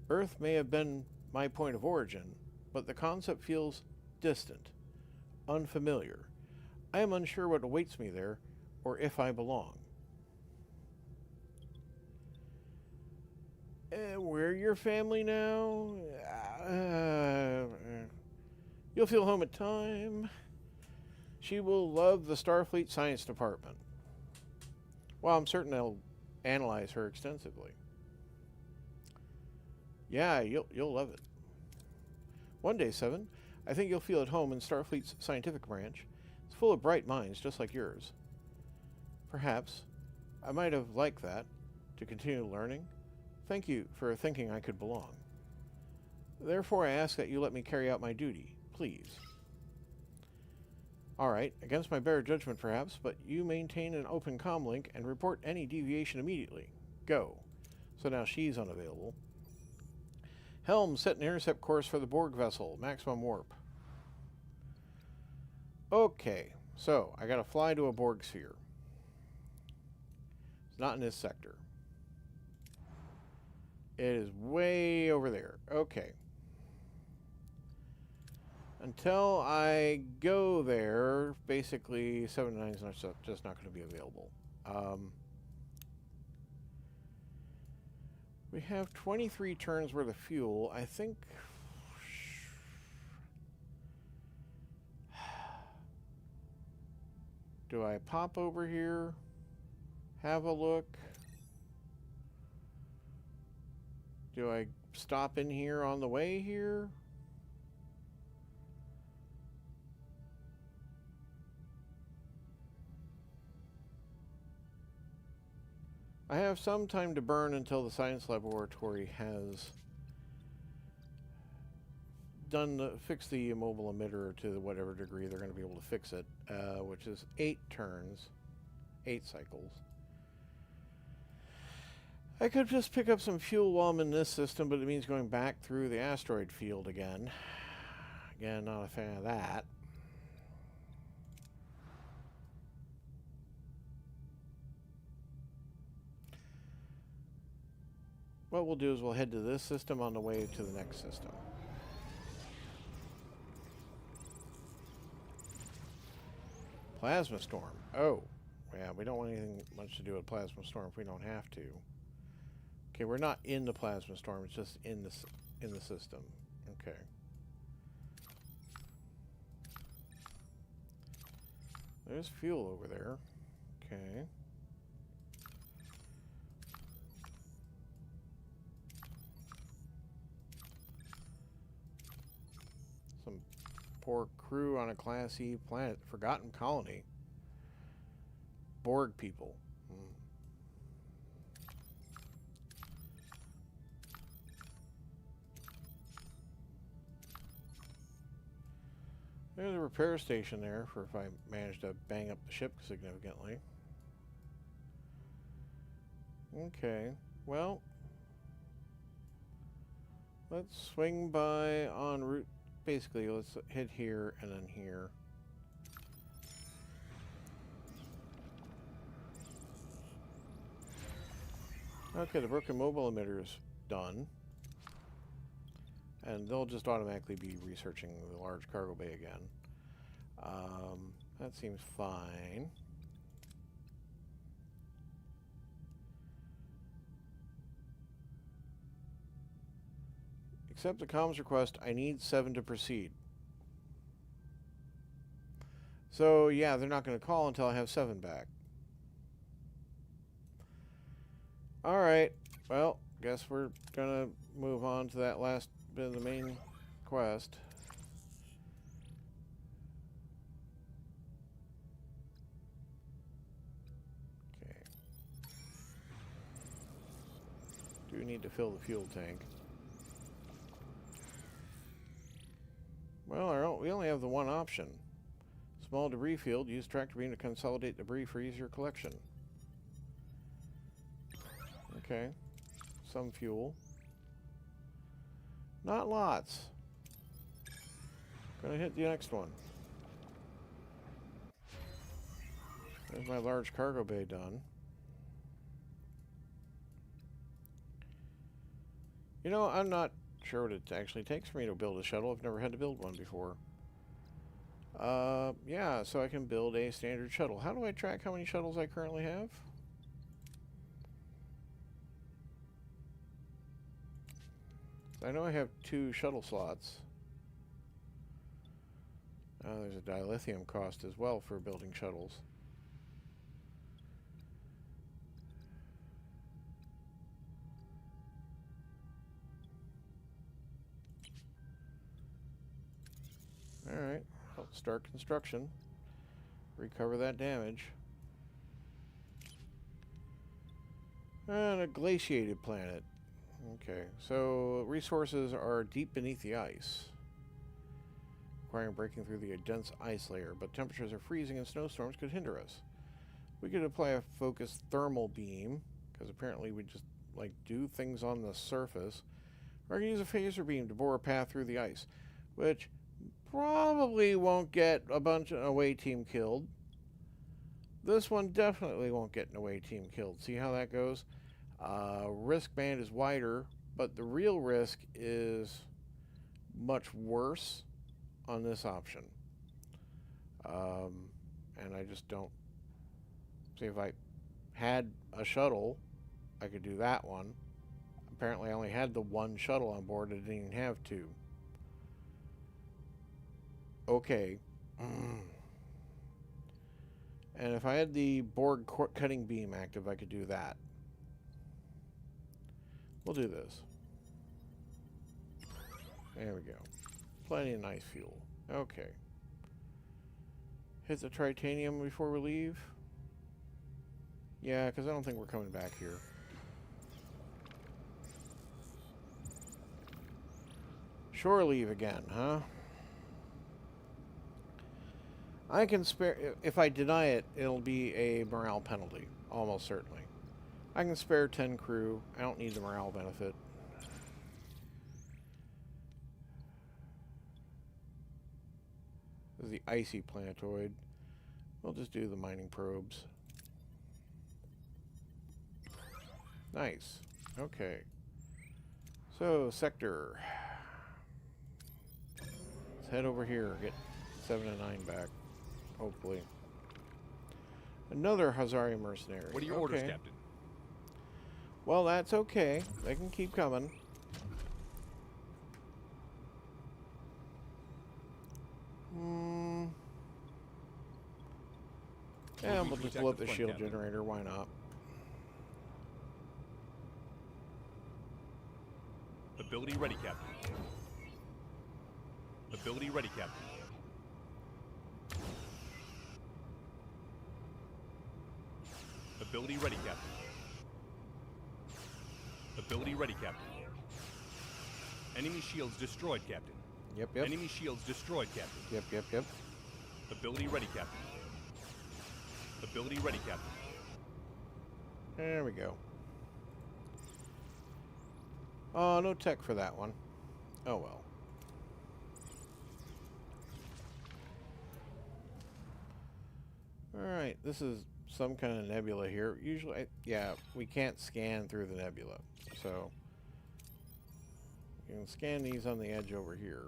[SPEAKER 1] Earth may have been my point of origin, but the concept feels distant, unfamiliar. I am unsure what awaits me there, or if I belong. We're your family now? You'll feel home at time. She will love the Starfleet Science Department. Well, I'm certain they'll analyze her extensively. Yeah, you'll love it. One day, Seven, I think you'll feel at home in Starfleet's scientific branch. It's full of bright minds just like yours. Perhaps I might have liked that, to continue learning. Thank you for thinking I could belong. Therefore, I ask that you let me carry out my duty, please. All right, against my better judgment perhaps, but you maintain an open comm link and report any deviation immediately. Go. So now she's unavailable. Helm, set an intercept course for the Borg vessel. Maximum warp. Okay, so I gotta fly to a Borg sphere. It's not in this sector. It is way over there. Okay. Until I go there, basically 7 to 9 is just not going to be available. We have 23 turns worth of fuel. I think... Do I pop over here? Have a look? Do I stop in here on the way here? I have some time to burn until the science laboratory has fixed the mobile emitter to whatever degree they're going to be able to fix it, which is 8 turns, 8 cycles. I could just pick up some fuel while I'm in this system, but it means going back through the asteroid field again. Again, not a fan of that. What we'll do is we'll head to this system on the way to the next system. Plasma storm. Oh, yeah, we don't want anything much to do with plasma storm if we don't have to. Okay, we're not in the plasma storm, it's just in the system. Okay. There's fuel over there. Okay. Some poor crew on a Class E planet. Forgotten colony. Borg people. There's a repair station there for if I manage to bang up the ship significantly. Okay, well, let's swing by en route. Basically, let's hit here and then here. Okay, the broken mobile emitter is done. And they'll just automatically be researching the large cargo bay again. That seems fine. Accept the comms request. I need 7 to proceed. So, yeah, they're not going to call until I have 7 back. Alright. Well, guess we're going to move on to that last bit of the main quest. Okay. Do need to fill the fuel tank. Well, we only have the one option. Small debris field. Use tractor beam to consolidate debris for easier collection. Okay. Some fuel. Not lots. Gonna hit the next one. There's my large cargo bay done. You know, I'm not sure what it actually takes for me to build a shuttle. I've never had to build one before. Yeah, so I can build a standard shuttle. How do I track how many shuttles I currently have? I know I have 2 shuttle slots. There's a dilithium cost as well for building shuttles. Alright, I'll start construction. Recover that damage. And a glaciated planet. Okay, so resources are deep beneath the ice, requiring breaking through the dense ice layer, but temperatures are freezing and snowstorms could hinder us. We could apply a focused thermal beam, because apparently we just, like, do things on the surface. Or I can use a phaser beam to bore a path through the ice, which probably won't get a bunch of away team killed. This one definitely won't get an away team killed. See how that goes? Risk band is wider, but the real risk is much worse on this option. And I just don't see. If I had a shuttle, I could do that one. Apparently I only had the one shuttle on board. I didn't even have 2. Okay. And if I had the Borg cutting beam active, I could do that. We'll do this. There we go. Plenty of nice fuel. Okay. Hit the titanium before we leave. Yeah, because I don't think we're coming back here. Shore leave again, huh? I can spare... If I deny it, it'll be a morale penalty. Almost certainly. I can spare 10 crew. I don't need the morale benefit. This is the icy planetoid. We'll just do the mining probes. Nice. Okay. So, sector. Let's head over here. Get 7 and 9 back. Hopefully. Another Hazari mercenary.
[SPEAKER 2] What are your orders, Captain?
[SPEAKER 1] Well, that's okay. They can keep coming. Yeah, we'll just blow up the shield generator. Why not?
[SPEAKER 2] Ability ready, Captain. Ability ready, Captain. Ability ready, Captain. Ability ready, Captain. Enemy shields destroyed, Captain.
[SPEAKER 1] Yep.
[SPEAKER 2] Enemy shields destroyed, Captain.
[SPEAKER 1] Yep.
[SPEAKER 2] Ability ready, Captain. Ability ready, Captain.
[SPEAKER 1] There we go. Oh, no tech for that one. Oh well. Alright, this is some kind of nebula here. Usually, yeah, we can't scan through the nebula. So, you can scan these on the edge over here.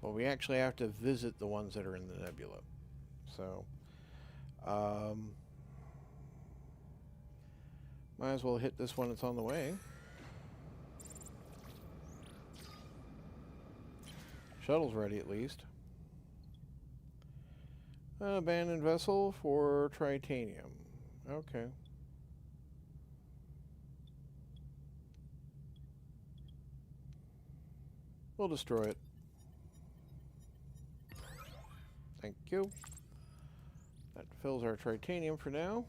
[SPEAKER 1] But we actually have to visit the ones that are in the nebula. So, might as well hit this one that's on the way. Shuttle's ready at least. Abandoned vessel for titanium. Okay. We'll destroy it. Thank you. That fills our titanium for now.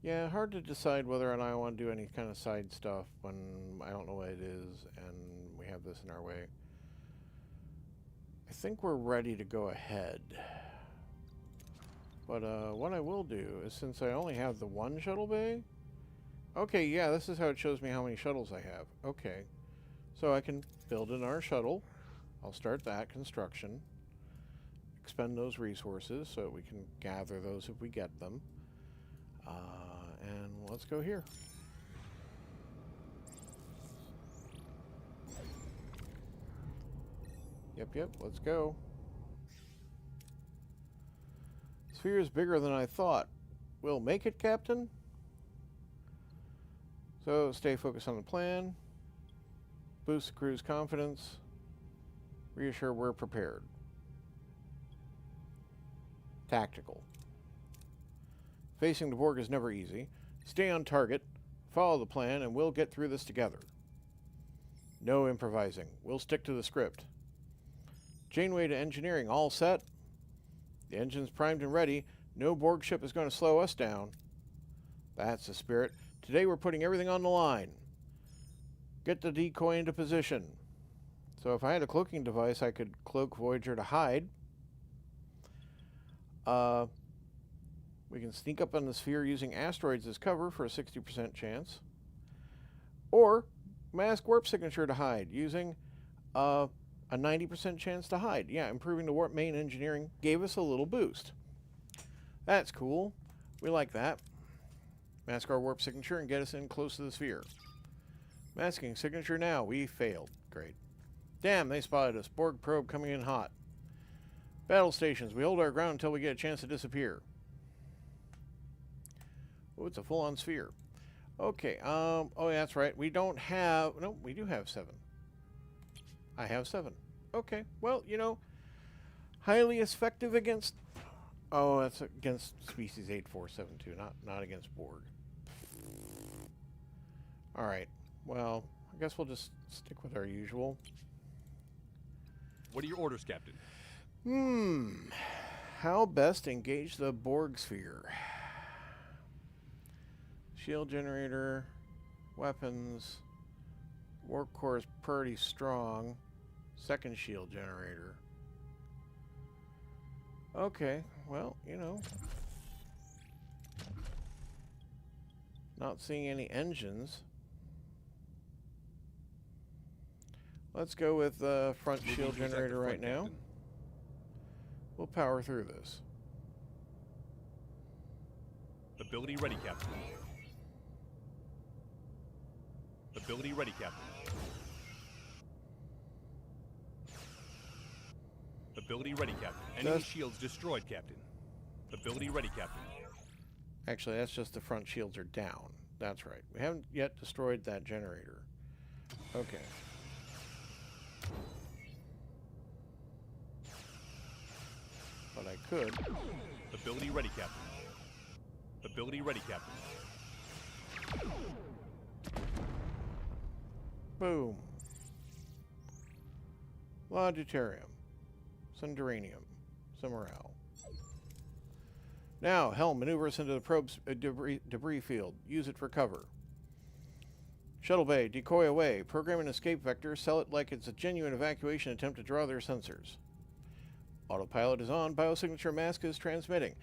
[SPEAKER 1] Yeah, hard to decide whether or not I want to do any kind of side stuff when I don't know what it is and we have this in our way. I think we're ready to go ahead. But what I will do is, since I only have the one shuttle bay... Okay, yeah, this is how it shows me how many shuttles I have. Okay. So I can build another shuttle. I'll start that construction. Expend those resources so that we can gather those if we get them. And let's go here. Yep, let's go. Sphere is bigger than I thought. We'll make it, Captain? So, stay focused on the plan. Boost the crew's confidence. Reassure we're prepared. Tactical. Facing the Borg is never easy. Stay on target, follow the plan, and we'll get through this together. No improvising. We'll stick to the script. Janeway to engineering, all set. The engine's primed and ready. No Borg ship is going to slow us down. That's the spirit. Today we're putting everything on the line. Get the decoy into position. So if I had a cloaking device, I could cloak Voyager to hide. We can sneak up on the sphere using asteroids as cover for a 60% chance. Or mask warp signature to hide using a 90% chance to hide. Yeah, improving the warp main engineering gave us a little boost. That's cool. We like that. Mask our warp signature and get us in close to the sphere. Masking signature now. We failed. Great. Damn, they spotted us. Borg probe coming in hot. Battle stations. We hold our ground until we get a chance to disappear. Oh, it's a full-on sphere. Okay, oh, yeah, that's right. We don't have... No, we do have 7. I have 7. Okay, well, you know, highly effective against... Oh, that's against species 8472, not against Borg. Alright, well, I guess we'll just stick with our usual.
[SPEAKER 2] What are your orders, Captain?
[SPEAKER 1] How best engage the Borg sphere? Shield generator, weapons, warp core is pretty strong. Second shield generator. Okay, well, you know. Not seeing any engines. Let's go with the front shield generator right now.
[SPEAKER 2] Captain.
[SPEAKER 1] We'll power through this.
[SPEAKER 2] Ability ready, Captain. Ability ready, Captain. Ability ready, Captain. Enemy shields destroyed, Captain. Ability ready, Captain.
[SPEAKER 1] Actually, that's just the front shields are down. That's right. We haven't yet destroyed that generator. Okay. But I could.
[SPEAKER 2] Ability ready, Captain. Ability ready, Captain.
[SPEAKER 1] Boom. Logitarium. Some duranium. Some morale. Now, Helm, maneuver us into the probe's debris field. Use it for cover. Shuttle bay, decoy away. Program an escape vector. Sell it like it's a genuine evacuation attempt to draw their sensors. Autopilot is on. Biosignature mask is transmitting.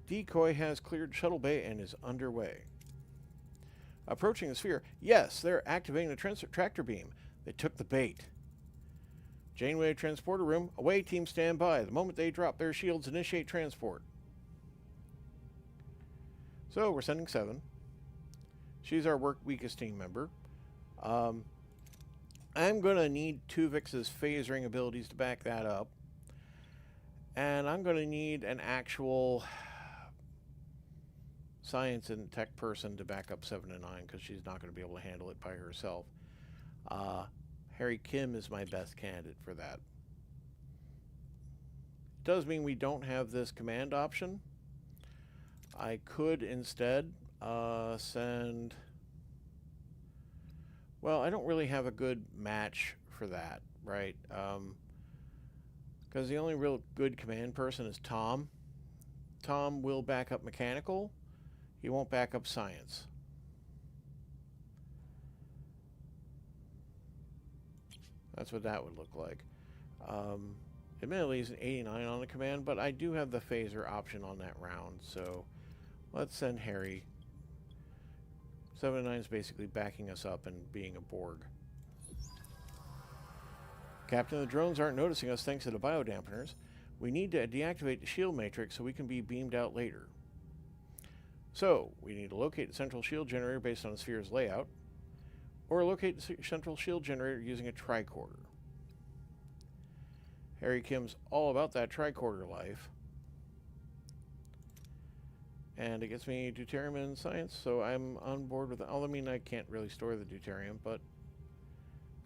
[SPEAKER 1] Decoy has cleared shuttle bay and is underway. Approaching the sphere. Yes, they're activating the tractor beam. They took the bait. Janeway transporter room. Away team stand by. The moment they drop their shields, initiate transport. So we're sending 7. She's our weakest team member. I'm going to need Tuvix's phasering abilities to back that up. And I'm going to need an actual science and tech person to back up 7 and 9 because she's not going to be able to handle it by herself. Harry Kim is my best candidate for that. Does mean we don't have this command option. I could instead send... Well, I don't really have a good match for that, right? Because the only real good command person is Tom. Tom will back up mechanical. He won't back up science. That's what that would look like. Admittedly, it's an 89 on the command, but I do have the phaser option on that round, so let's send Harry. 7-9 is basically backing us up and being a Borg. Captain, the drones aren't noticing us thanks to the biodampeners. We need to deactivate the shield matrix so we can be beamed out later. So, we need to locate the central shield generator based on the sphere's layout, or locate the central shield generator using a tricorder. Harry Kim's all about that tricorder life. And it gets me deuterium and science, so I'm on board with it. I mean, I can't really store the deuterium, but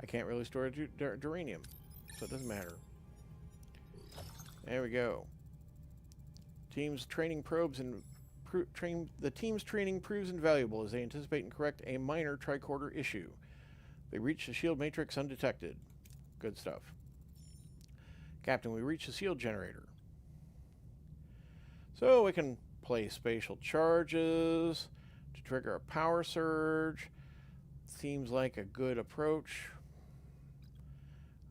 [SPEAKER 1] I can't really store duranium, so it doesn't matter. There we go. Team's training probes and the team's training proves invaluable as they anticipate and correct a minor tricorder issue. They reach the shield matrix undetected. Good stuff. Captain, we reach the shield generator. So we can play spatial charges to trigger a power surge. Seems like a good approach.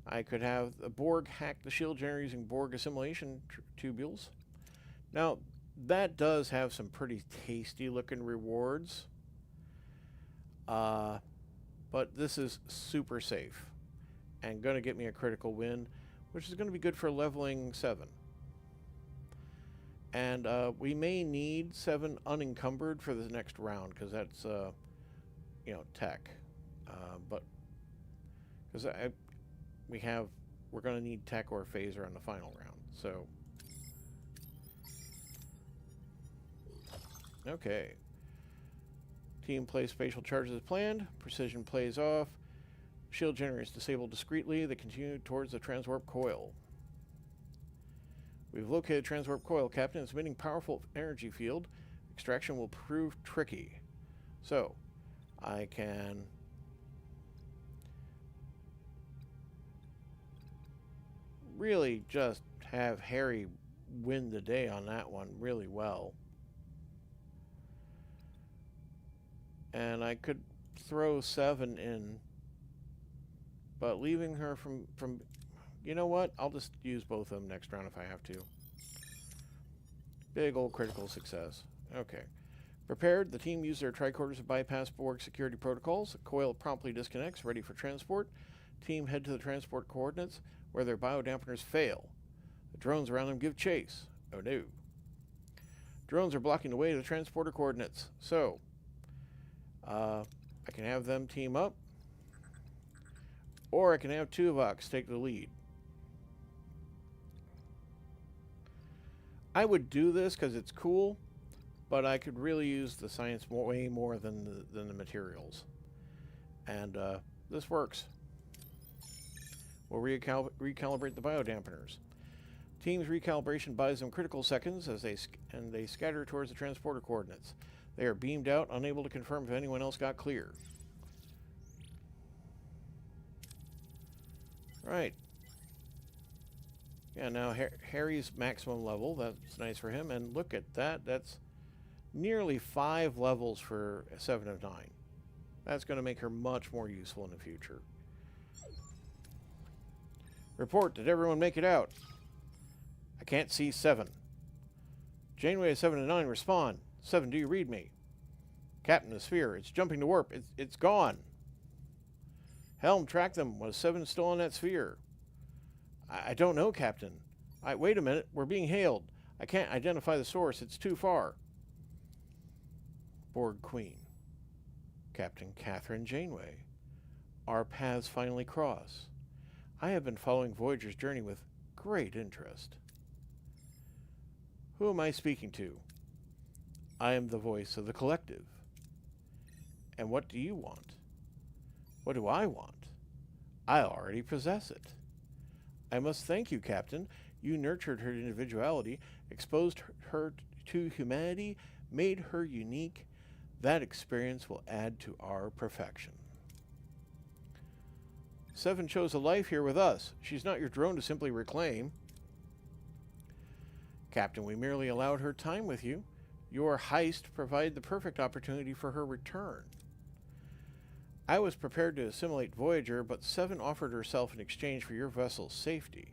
[SPEAKER 1] I could have the Borg hack the shield generator using Borg assimilation tubules. Now, that does have some pretty tasty looking rewards. But this is super safe and going to get me a critical win, which is going to be good for leveling 7. And we may need 7 unencumbered for the next round, because that's, tech. But because we're going to need tech or phaser on the final round. So, okay. Team plays spatial charges as planned. Precision plays off. Shield generator is disabled discreetly. They continue towards the transwarp coil. We've located transwarp coil, Captain. It's emitting powerful energy field. Extraction will prove tricky. So, I can really just have Harry win the day on that one really well. And I could throw 7 in, but leaving her from you know what? I'll just use both of them next round if I have to. Big old critical success. Okay. Prepared, the team used their tricorders to bypass Borg security protocols. The coil promptly disconnects, ready for transport. Team head to the transport coordinates, where their biodampeners fail. The drones around them give chase. Oh no. Drones are blocking the way to the transporter coordinates. So, I can have them team up, or I can have Tuvok take the lead. I would do this because it's cool, but I could really use the science way more than the materials. And this works. We'll recalibrate the biodampeners. Team's recalibration buys them critical seconds as they scatter towards the transporter coordinates. They are beamed out, unable to confirm if anyone else got clear. Right. Yeah, now Harry's maximum level. That's nice for him. And look at that. That's nearly 5 levels for a 7 of 9. That's going to make her much more useful in the future. Report. Did everyone make it out? I can't see 7. Janeway is 7 of 9. Respond. 7, do you read me? Captain, the sphere. It's jumping to warp. It's gone. Helm, track them. Was 7 still on that sphere? I don't know, Captain. Wait a minute. We're being hailed. I can't identify the source. It's too far. Borg Queen. Captain Catherine Janeway. Our paths finally cross. I have been following Voyager's journey with great interest. Who am I speaking to? I am the voice of the collective. And what do you want? What do I want? I already possess it. I must thank you, Captain. You nurtured her individuality, exposed her to humanity, made her unique. That experience will add to our perfection. 7 chose a life here with us. She's not your drone to simply reclaim. Captain, we merely allowed her time with you. Your heist provided the perfect opportunity for her return. I was prepared to assimilate Voyager, but Seven offered herself in exchange for your vessel's safety.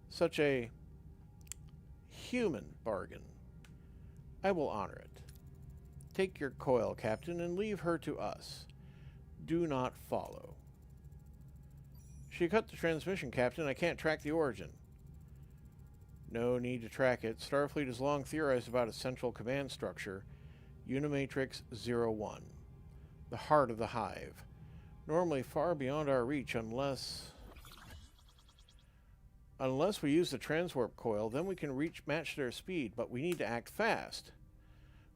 [SPEAKER 1] Such a human bargain. I will honor it. Take your coil, Captain, and leave her to us. Do not follow. She cut the transmission, Captain. I can't track the origin. No need to track it. Starfleet has long theorized about a central command structure, Unimatrix 01, the heart of the hive. Normally far beyond our reach unless we use the transwarp coil, then we can match their speed, but we need to act fast.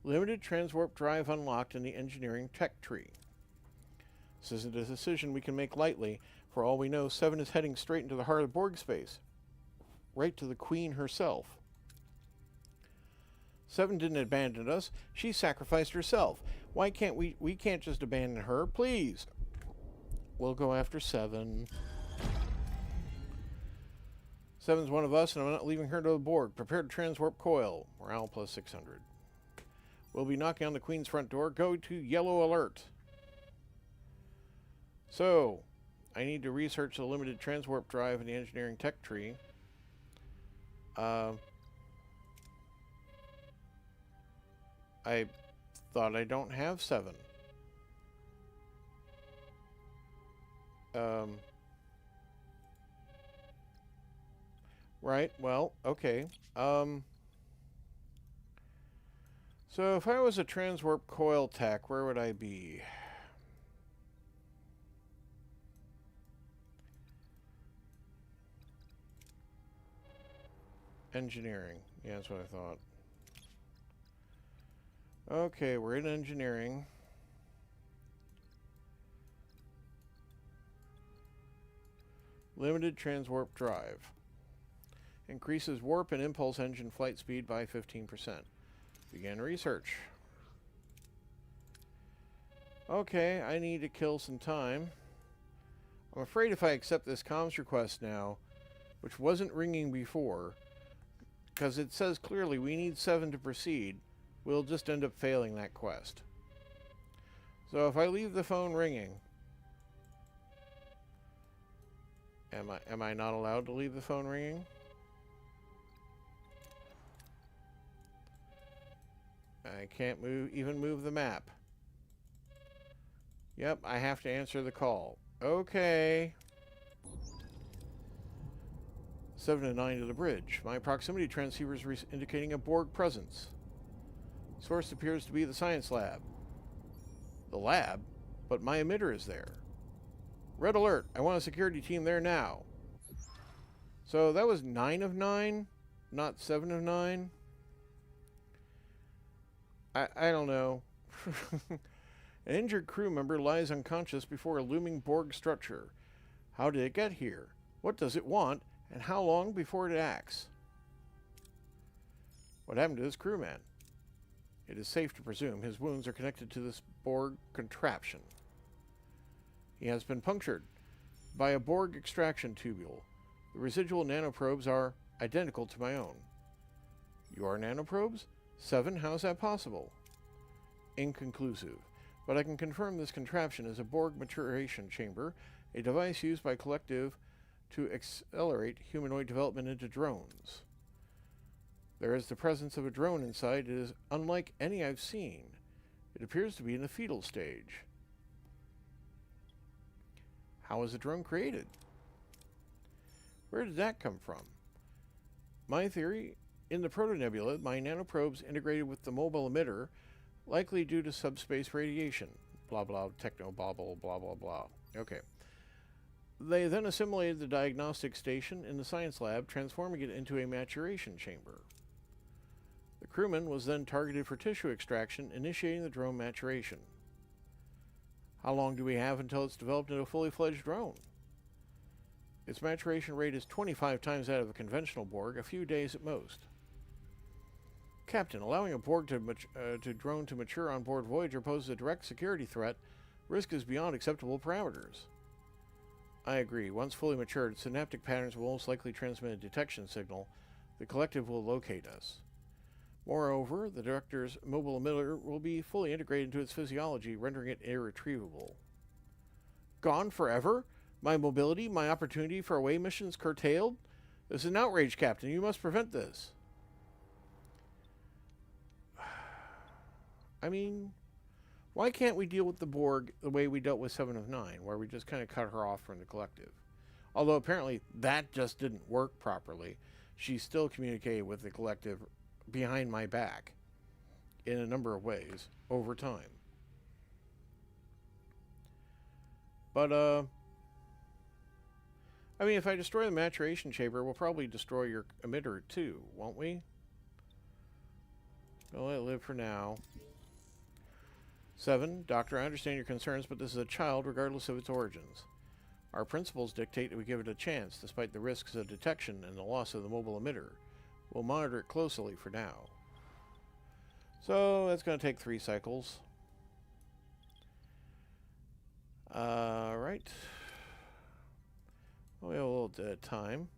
[SPEAKER 1] Limited transwarp drive unlocked in the engineering tech tree. This isn't a decision we can make lightly. For all we know, Seven is heading straight into the heart of Borg space. Right to the Queen herself. Seven didn't abandon us. She sacrificed herself. Why can't we can't just abandon her, please? We'll go after Seven. Seven's one of us, and I'm not leaving her to the Borg. Prepare to transwarp coil. Morale plus 600. We'll be knocking on the Queen's front door. Go to yellow alert. So, I need to research the limited transwarp drive in the engineering tech tree. I thought I don't have 7. Right, well, okay. So if I was a transwarp coil tech, where would I be? Engineering. Yeah, that's what I thought. Okay, we're in engineering. Limited transwarp drive. Increases warp and impulse engine flight speed by 15%. Begin research. Okay, I need to kill some time. I'm afraid if I accept this comms request now, which wasn't ringing before, because it says clearly we need 7 to proceed, we'll just end up failing that quest. So if I leave the phone ringing, am I not allowed to leave the phone ringing? I can't even move the map. Yep, I have to answer the call. Okay. 7 to 9 to the bridge. My proximity transceiver is indicating a Borg presence. Source appears to be the science lab. The lab? But my emitter is there. Red alert. I want a security team there now. So that was 9 of 9, not 7 of 9. I don't know. An injured crew member lies unconscious before a looming Borg structure. How did it get here? What does it want? And how long before it acts? What happened to this crewman? It is safe to presume his wounds are connected to this Borg contraption. He has been punctured by a Borg extraction tubule. The residual nanoprobes are identical to my own. Your nanoprobes? 7? How is that possible? Inconclusive. But I can confirm this contraption is a Borg maturation chamber, a device used by Collective to accelerate humanoid development into drones. There is the presence of a drone inside. It is unlike any I've seen. It appears to be in the fetal stage. How was the drone created? Where did that come from? My theory, in the proto-nebula, my nanoprobes integrated with the mobile emitter, likely due to subspace radiation. Blah blah, techno-bobble, blah blah blah. Okay. They then assimilated the diagnostic station in the science lab, transforming it into a maturation chamber. The crewman was then targeted for tissue extraction, initiating the drone maturation. How long do we have until it's developed into a fully fledged drone? Its maturation rate is 25 times that of a conventional Borg, a few days at most. Captain, allowing a Borg to drone to mature on board Voyager poses a direct security threat. Risk is beyond acceptable parameters. I agree. Once fully matured, synaptic patterns will most likely transmit a detection signal. The Collective will locate us. Moreover, the director's mobile emitter will be fully integrated into its physiology, rendering it irretrievable. Gone forever? My mobility, my opportunity for away missions curtailed? This is an outrage, Captain. You must prevent this. I mean, why can't we deal with the Borg the way we dealt with Seven of Nine, where we just kind of cut her off from the collective? Although apparently that just didn't work properly. She still communicated with the collective behind my back in a number of ways over time. But, I mean, if I destroy the maturation chamber, we'll probably destroy your emitter too, won't we? We'll let it live for now. 7. Doctor, I understand your concerns, but this is a child regardless of its origins. Our principles dictate that we give it a chance, despite the risks of detection and the loss of the mobile emitter. We'll monitor it closely for now. So, that's going to take 3 cycles. Right. Well, we have a little time.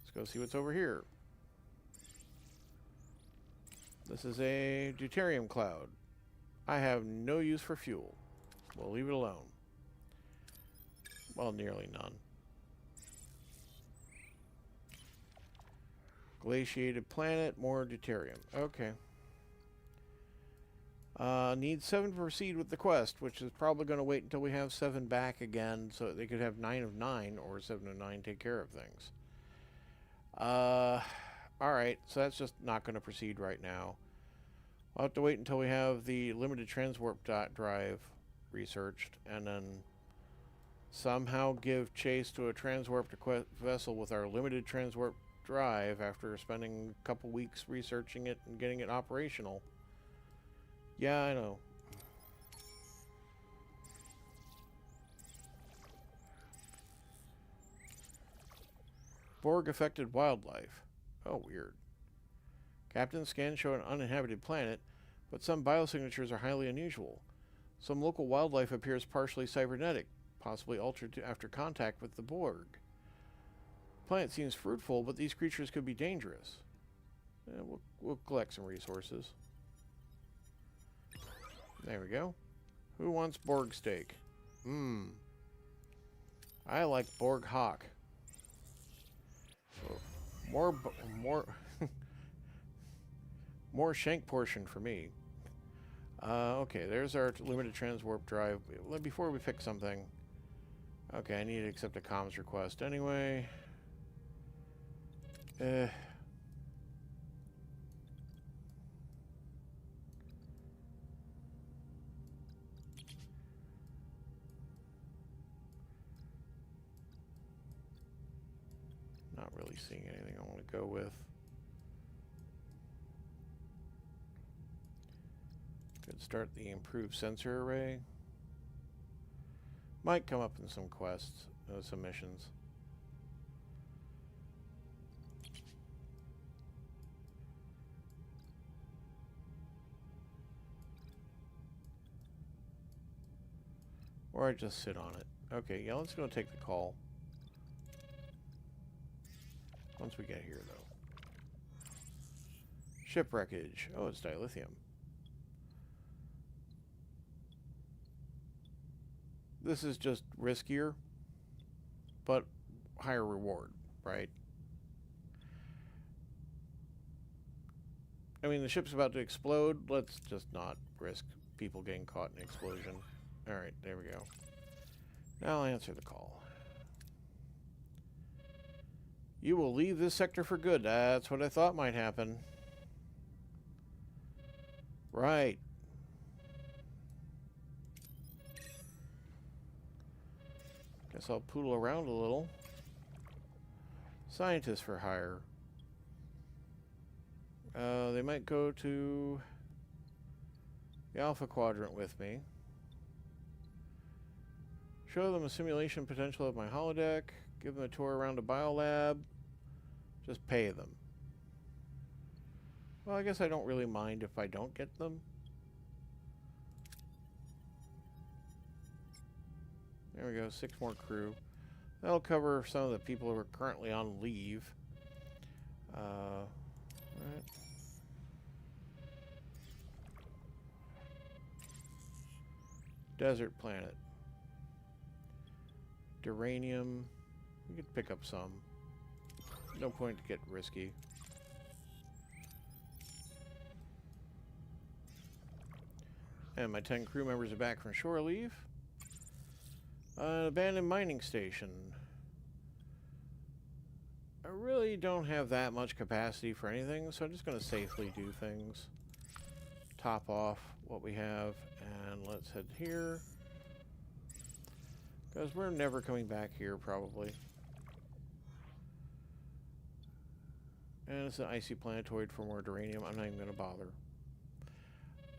[SPEAKER 1] Let's go see what's over here. This is a deuterium cloud. I have no use for fuel. We'll leave it alone. Well, nearly none. Glaciated planet, more deuterium. Okay. Need 7 to proceed with the quest, which is probably going to wait until we have 7 back again, so that they could have 9 of 9 or 7 of 9 take care of things. Alright, so that's just not going to proceed right now. I'll have to wait until we have the limited transwarp drive researched, and then somehow give chase to a transwarped vessel with our limited transwarp drive after spending a couple weeks researching it and getting it operational. Yeah, I know. Borg-affected wildlife. Oh, weird. Captain, scans show an uninhabited planet, but some biosignatures are highly unusual. Some local wildlife appears partially cybernetic, possibly altered after contact with the Borg. The planet seems fruitful, but these creatures could be dangerous. We'll collect some resources. There we go. Who wants Borg steak? I like Borg hawk. More more shank portion for me. Okay, there's our limited transwarp drive. Before we pick something. Okay, I need to accept a comms request anyway. Not really seeing anything I want to go with. Could start the improved sensor array. Might come up in some quests, some missions. Or I just sit on it. Okay, yeah, let's go take the call. Once we get here, though. Ship wreckage. Oh, it's dilithium. This is just riskier, but higher reward, right? I mean, the ship's about to explode. Let's just not risk people getting caught in an explosion. Alright, there we go. Now I'll answer the call. You will leave this sector for good. That's what I thought might happen. Right. Guess I'll poodle around a little. Scientists for hire. They might go to the Alpha Quadrant with me. Show them a simulation potential of my holodeck. Give them a tour around a biolab. Just pay them. Well, I guess I don't really mind if I don't get them. There we go, 6 more crew. That'll cover some of the people who are currently on leave. Right. Desert planet. Duranium. We could pick up some. No point to get risky. And my 10 crew members are back from shore leave. Abandoned mining station. I really don't have that much capacity for anything, so I'm just going to safely do things. Top off what we have, and let's head here. Because we're never coming back here, probably. And it's an icy planetoid for more duranium. I'm not even going to bother.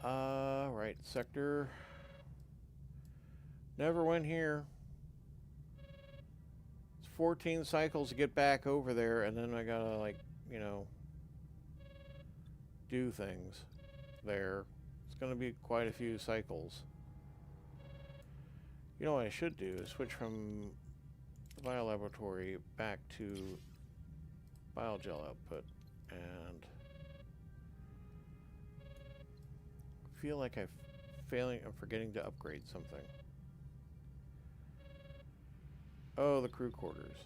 [SPEAKER 1] Right, sector. Never went here. It's 14 cycles to get back over there, and then I gotta, like, you know, do things there. It's gonna be quite a few cycles. You know what I should do is switch from the biolaboratory back to biogel output, and feel like I'm forgetting to upgrade something. Oh, the crew quarters.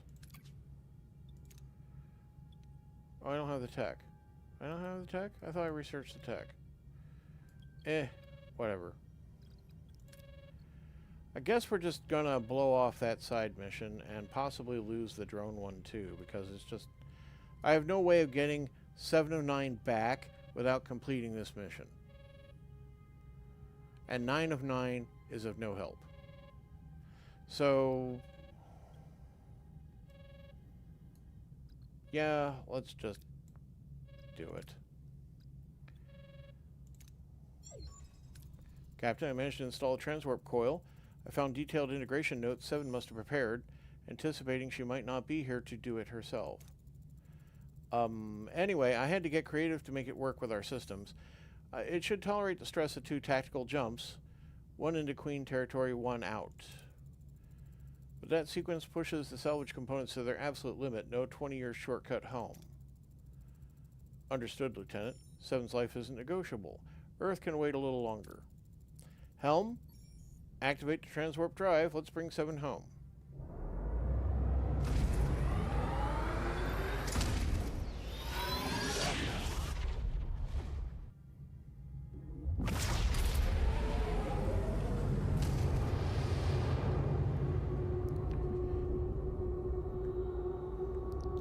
[SPEAKER 1] Oh, I don't have the tech. I don't have the tech? I thought I researched the tech. Whatever. I guess we're just gonna blow off that side mission and possibly lose the drone one too, because it's just... I have no way of getting 7 of 9 back without completing this mission. And 9 of 9 is of no help. So... yeah, let's just do it. Captain, I managed to install a transwarp coil. I found detailed integration notes 7 must have prepared, anticipating she might not be here to do it herself. Anyway, I had to get creative to make it work with our systems. It should tolerate the stress of 2 tactical jumps, 1 into Queen territory, 1 out. But that sequence pushes the salvage components to their absolute limit. No 20-year shortcut home. Understood, Lieutenant. 7's life isn't negotiable. Earth can wait a little longer. Helm, activate the transwarp drive. Let's bring 7 home.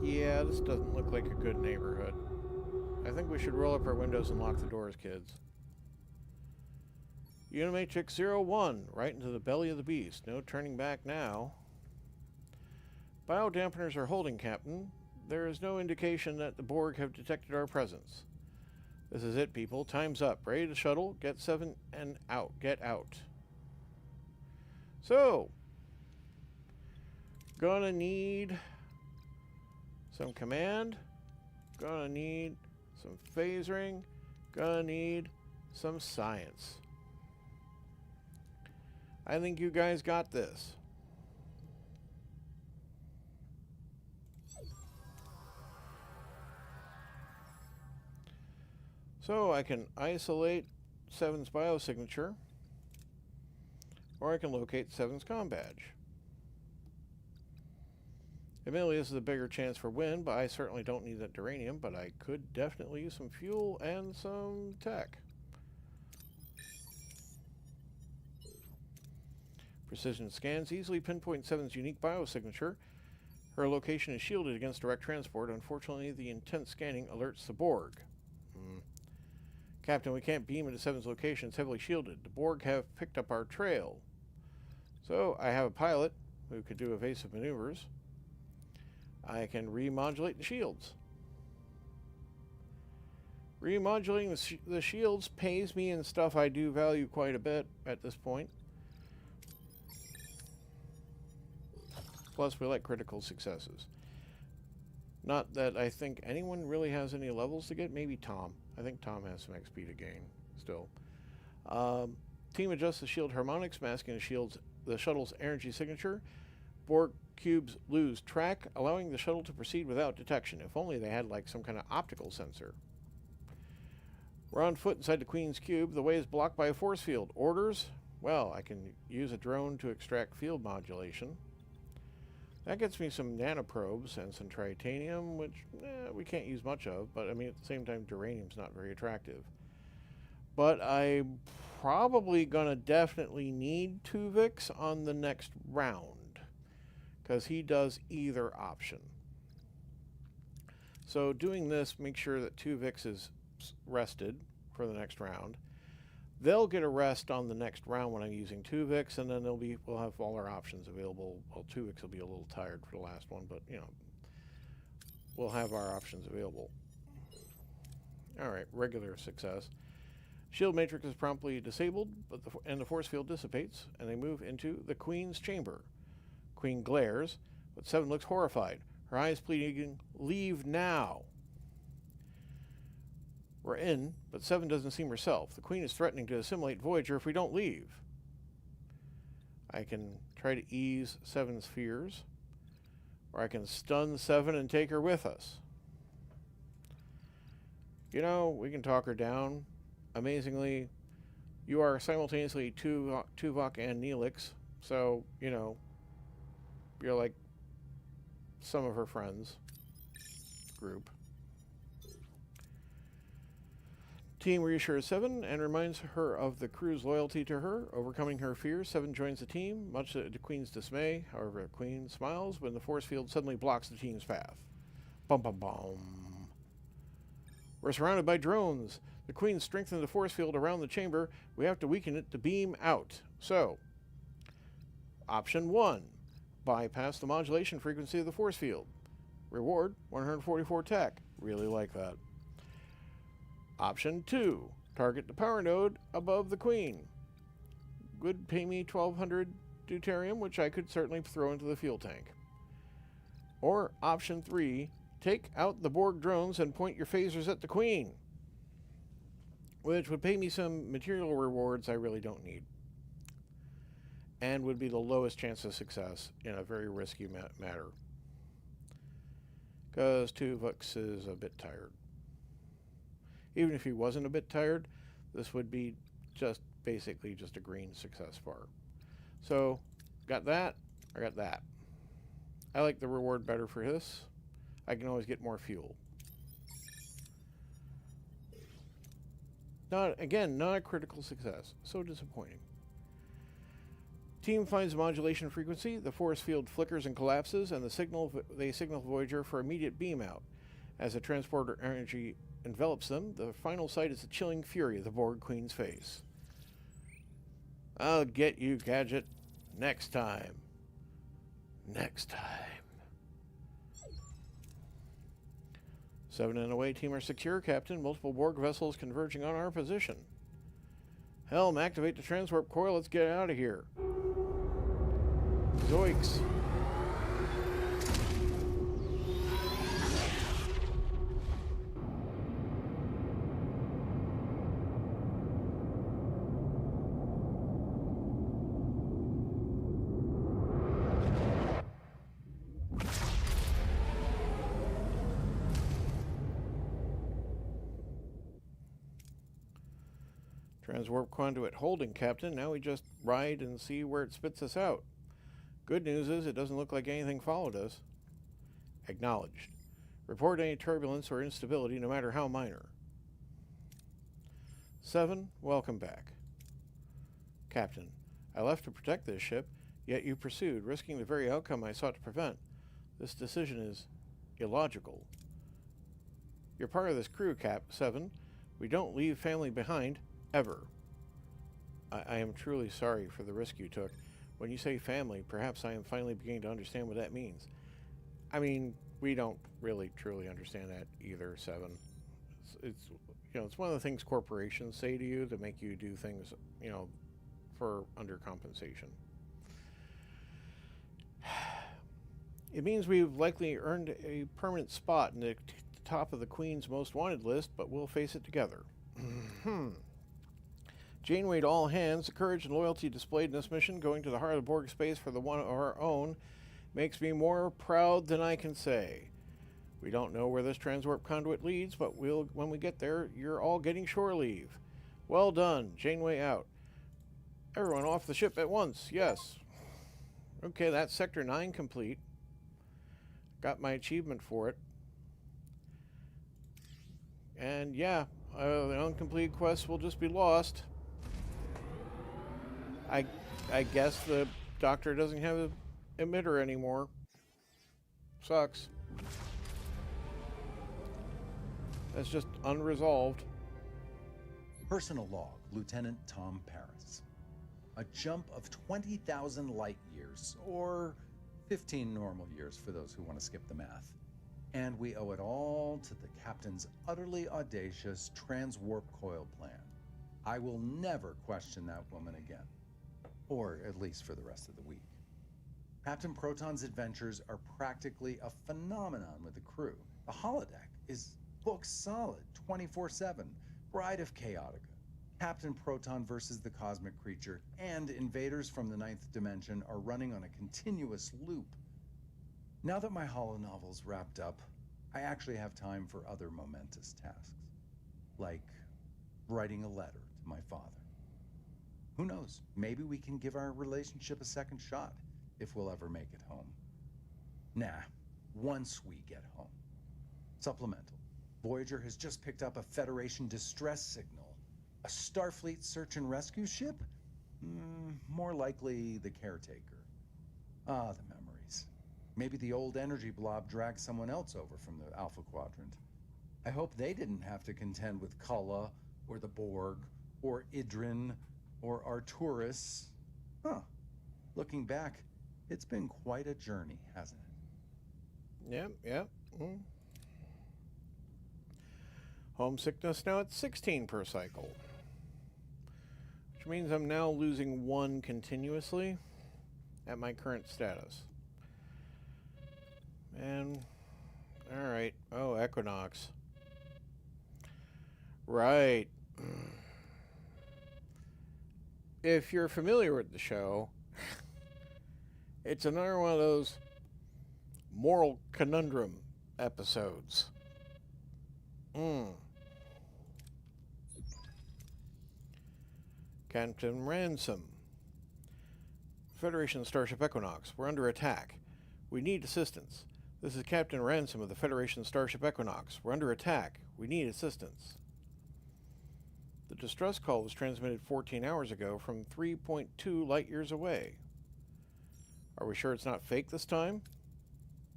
[SPEAKER 1] Yeah, this doesn't look like a good neighborhood. I think we should roll up our windows and lock the doors, kids. Unimatrix 01, right into the belly of the beast. No turning back now. Biodampeners are holding, Captain. There is no indication that the Borg have detected our presence. This is it, people. Time's up. Ready to shuttle. Get 7 and out. Get out. So, gonna need some command. Gonna need some phasering. Gonna need some science. I think you guys got this. So I can isolate 7's biosignature, or I can locate 7's comm badge. Admittedly, this is a bigger chance for win, but I certainly don't need that duranium, but I could definitely use some fuel and some tech. Precision scans easily pinpoint 7's unique biosignature. Her location is shielded against direct transport. Unfortunately, the intense scanning alerts the Borg. Captain, we can't beam into 7's location. It's heavily shielded. The Borg have picked up our trail. So, I have a pilot who could do evasive maneuvers. I can remodulate the shields. Remodulating the shields pays me in stuff I do value quite a bit at this point. Plus, we like critical successes. Not that I think anyone really has any levels to get. Maybe Tom. I think Tom has some XP to gain still. Team adjusts the shield harmonics, masking the shuttle's energy signature. Borg cubes lose track, allowing the shuttle to proceed without detection. If only they had like some kind of optical sensor. We're on foot inside the Queen's cube. The way is blocked by a force field. Orders? Well, I can use a drone to extract field modulation. That gets me some nanoprobes and some titanium, which we can't use much of, but I mean, at the same time, duranium's not very attractive. But I'm probably going to definitely need Tuvix on the next round, because he does either option. So doing this, make sure that Tuvix is rested for the next round. They'll get a rest on the next round when I'm using Tuvix, and then we'll have all our options available. Well, Tuvix will be a little tired for the last one, but you know, we'll have our options available. All right, regular success. Shield matrix is promptly disabled, and the force field dissipates, and they move into the Queen's chamber. Queen glares, but Seven looks horrified. Her eyes pleading, "Leave now." We're in, but Seven doesn't seem herself. The Queen is threatening to assimilate Voyager if we don't leave. I can try to ease Seven's fears, or I can stun Seven and take her with us. You know, we can talk her down. Amazingly, you are simultaneously Tuvok and Neelix, so, you know, you're like some of her friends group. Team reassures Seven and reminds her of the crew's loyalty to her. Overcoming her fears, Seven joins the team, much to the Queen's dismay. However, the Queen smiles when the force field suddenly blocks the team's path. Bum bum bum. We're surrounded by drones. The Queen strengthened the force field around the chamber. We have to weaken it to beam out. So, option 1. Bypass the modulation frequency of the force field. Reward, 144 tech. Really like that. Option 2. Target the power node above the Queen. Would pay me 1200 deuterium, which I could certainly throw into the fuel tank. Or option 3. Take out the Borg drones and point your phasers at the Queen, which would pay me some material rewards I really don't need, and would be the lowest chance of success in a very risky matter, because Tuvix is a bit tired. Even if he wasn't a bit tired, this would be basically just a green success bar. So, got that, I got that. I like the reward better for this. I can always get more fuel. Not a critical success. So disappointing. Team finds modulation frequency. The force field flickers and collapses, and they signal Voyager for immediate beam out. As the transporter energy envelops them, the final sight is the chilling fury of the Borg Queen's face. I'll get you, Gadget. Next time. Next time. Seven and away team are secure, Captain. Multiple Borg vessels converging on our position. Helm, activate the transwarp coil. Let's get out of here. Zoinks. Transwarp conduit holding, Captain. Now we just ride and see where it spits us out. Good news is it doesn't look like anything followed us. Acknowledged. Report any turbulence or instability, no matter how minor. 7, welcome back. Captain, I left to protect this ship, yet you pursued, risking the very outcome I sought to prevent. This decision is illogical. You're part of this crew, Cap. 7. We don't leave family behind. Ever. I am truly sorry for the risk you took. When you say family, perhaps I am finally beginning to understand what that means. I mean, we don't really truly understand that either, 7. It's you know, it's one of the things corporations say to you to make you do things, you know, for undercompensation. It means we've likely earned a permanent spot in the top of the Queen's most wanted list, but we'll face it together. Janeway to all hands, the courage and loyalty displayed in this mission, going to the heart of Borg space for the one of our own, makes me more proud than I can say. We don't know where this transwarp conduit leads, but when we get there, you're all getting shore leave. Well done. Janeway out. Everyone off the ship at once. Yes. Okay, that's Sector 9 complete. Got my achievement for it. And yeah, the uncompleted quests will just be lost. I guess the doctor doesn't have an emitter anymore. Sucks. That's just unresolved.
[SPEAKER 3] Personal log, Lieutenant Tom Paris. A jump of 20,000 light years, or 15 normal years for those who want to skip the math. And we owe it all to the captain's utterly audacious transwarp coil plan. I will never question that woman again. Or at least for the rest of the week. Captain Proton's adventures are practically a phenomenon with the crew. The holodeck is booked solid 24/7. Bride of Chaotica, Captain Proton versus the cosmic creature, and invaders from the 9th dimension are running on a continuous loop. Now that my holonovel's wrapped up, I actually have time for other momentous tasks. Like writing a letter to my father. Who knows, maybe we can give our relationship a second shot, if we'll ever make it home. Nah, once we get home. Supplemental. Voyager has just picked up a Federation distress signal. A Starfleet search and rescue ship? More likely the Caretaker. Ah, the memories. Maybe the old energy blob dragged someone else over from the Alpha Quadrant. I hope they didn't have to contend with Kulla, or the Borg, or Idrin, or Arturus. Huh. Looking back, it's been quite a journey, hasn't it?
[SPEAKER 1] Yep. Homesickness now at 16 per cycle. Which means I'm now losing 1 continuously at my current status. And, alright. Oh, Equinox. Right. If you're familiar with the show, it's another one of those moral conundrum episodes. Captain Ransom. Federation Starship Equinox. We're under attack. We need assistance. This is Captain Ransom of the Federation Starship Equinox. We're under attack. We need assistance. The distress call was transmitted 14 hours ago from 3.2 light years away. Are we sure it's not fake this time?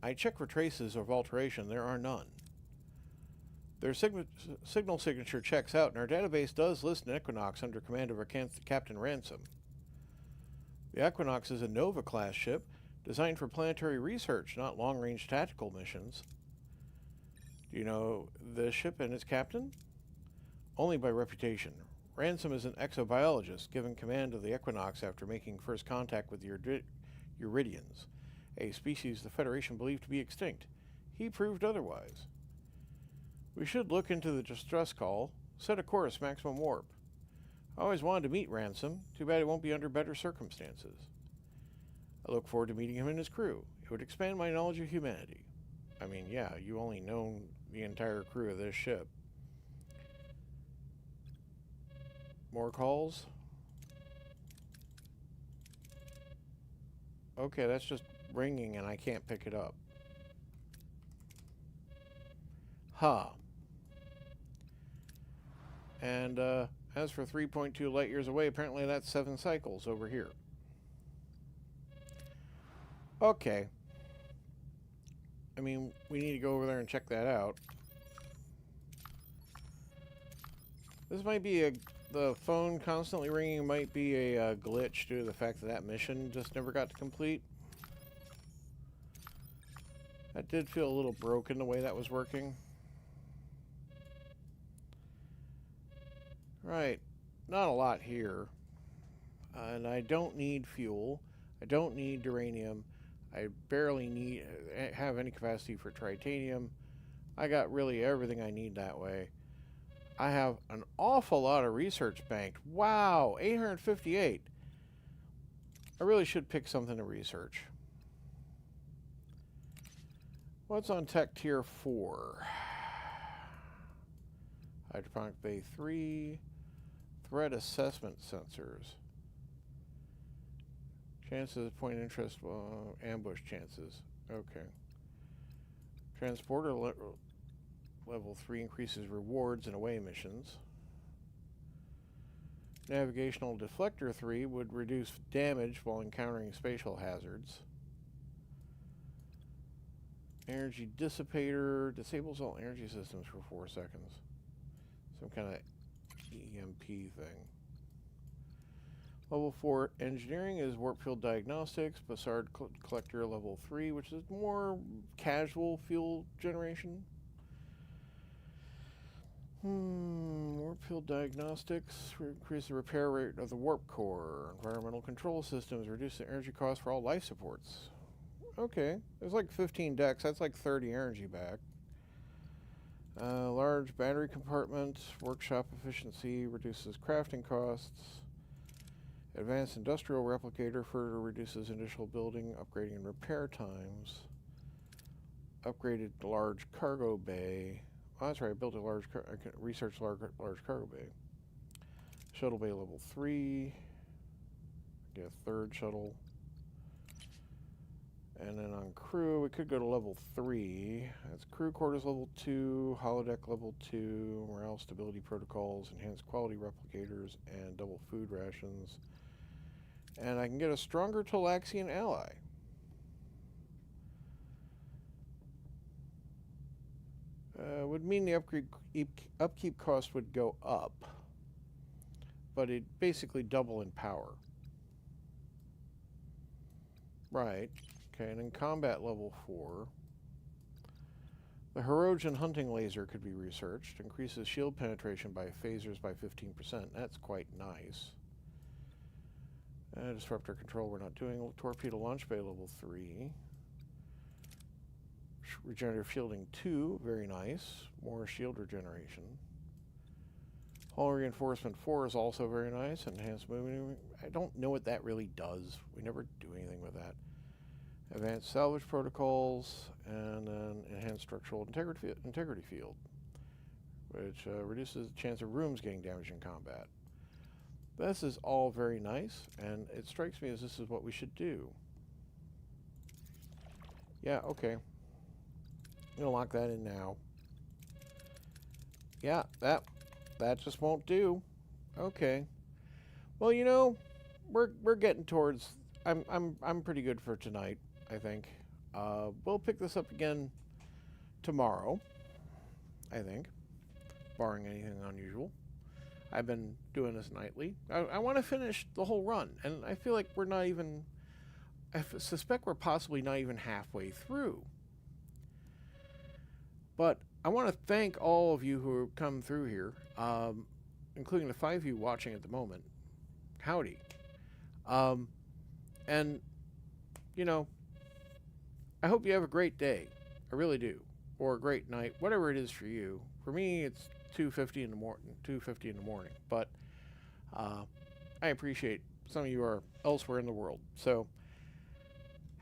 [SPEAKER 1] I checked for traces of alteration. There are none. Their signal signature checks out, and our database does list an Equinox under command of our Captain Ransom. The Equinox is a Nova-class ship designed for planetary research, not long-range tactical missions. Do you know the ship and its captain? Only by reputation. Ransom is an exobiologist given command of the Equinox after making first contact with the Euridians, a species the Federation believed to be extinct. He proved otherwise. We should look into the distress call, set a course maximum warp. I always wanted to meet Ransom. Too bad it won't be under better circumstances. I look forward to meeting him and his crew. It would expand my knowledge of humanity. I mean, yeah, you only know the entire crew of this ship. More calls? Okay, that's just ringing and I can't pick it up. Huh. And as for 3.2 light years away, apparently that's 7 cycles over here. Okay. I mean, we need to go over there and check that out. This might be the phone constantly ringing might be a glitch due to the fact that that mission just never got to complete. That did feel a little broken the way that was working. Right, not a lot here. And I don't need fuel. I don't need uranium. I barely have any capacity for titanium. I got really everything I need that way. I have an awful lot of research banked. Wow, 858. I really should pick something to research. What's on Tech Tier 4? Hydroponic Bay 3. Threat assessment sensors. Chances, point interest, ambush chances. Okay. Transporter level 3 increases rewards and away missions. Navigational deflector 3 would reduce damage while encountering spatial hazards. Energy dissipator disables all energy systems for 4 seconds. Some kind of EMP thing. Level 4 engineering is warp field diagnostics. Bassard collector level 3, which is more casual fuel generation. Warp field diagnostics increase the repair rate of the warp core. Environmental control systems reduce the energy cost for all life supports. Okay, there's like 15 decks. That's like 30 energy back. Large battery compartment, workshop efficiency reduces crafting costs. Advanced industrial replicator further reduces initial building, upgrading, and repair times. Upgraded large cargo bay. Oh, that's right. I built a large. I can research large cargo bay. Shuttle bay level 3. Get a third shuttle. And then on crew, we could go to level 3. That's crew quarters level 2, holodeck level 2, morale stability protocols, enhanced quality replicators, and double food rations. And I can get a stronger Talaxian ally. Would mean the upkeep cost would go up, but it'd basically double in power. Right. Okay, and in combat level 4, the Herodian hunting laser could be researched. Increases shield penetration by phasers by 15%. That's quite nice. Disruptor control we're not doing. Torpedo launch bay level 3. Regenerative shielding 2, very nice. More shield regeneration. Hull reinforcement 4 is also very nice. Enhanced movement. I don't know what that really does. We never do anything with that. Advanced salvage protocols, and then enhanced structural integrity field, which reduces the chance of rooms getting damaged in combat. This is all very nice, and it strikes me as this is what we should do. Yeah, okay. I'm gonna lock that in now. Yeah, that just won't do. Okay. Well, you know, we're getting towards. I'm pretty good for tonight, I think. We'll pick this up again tomorrow, I think, barring anything unusual. I've been doing this nightly. I want to finish the whole run, and I feel like we're not even. I suspect we're possibly not even halfway through. But I want to thank all of you who have come through here, including the 5 of you watching at the moment. Howdy. And, you know, I hope you have a great day. I really do. Or a great night, whatever it is for you. For me, it's 2:50 in the morning. But I appreciate some of you are elsewhere in the world. So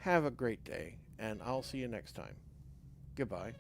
[SPEAKER 1] have a great day, and I'll see you next time. Goodbye.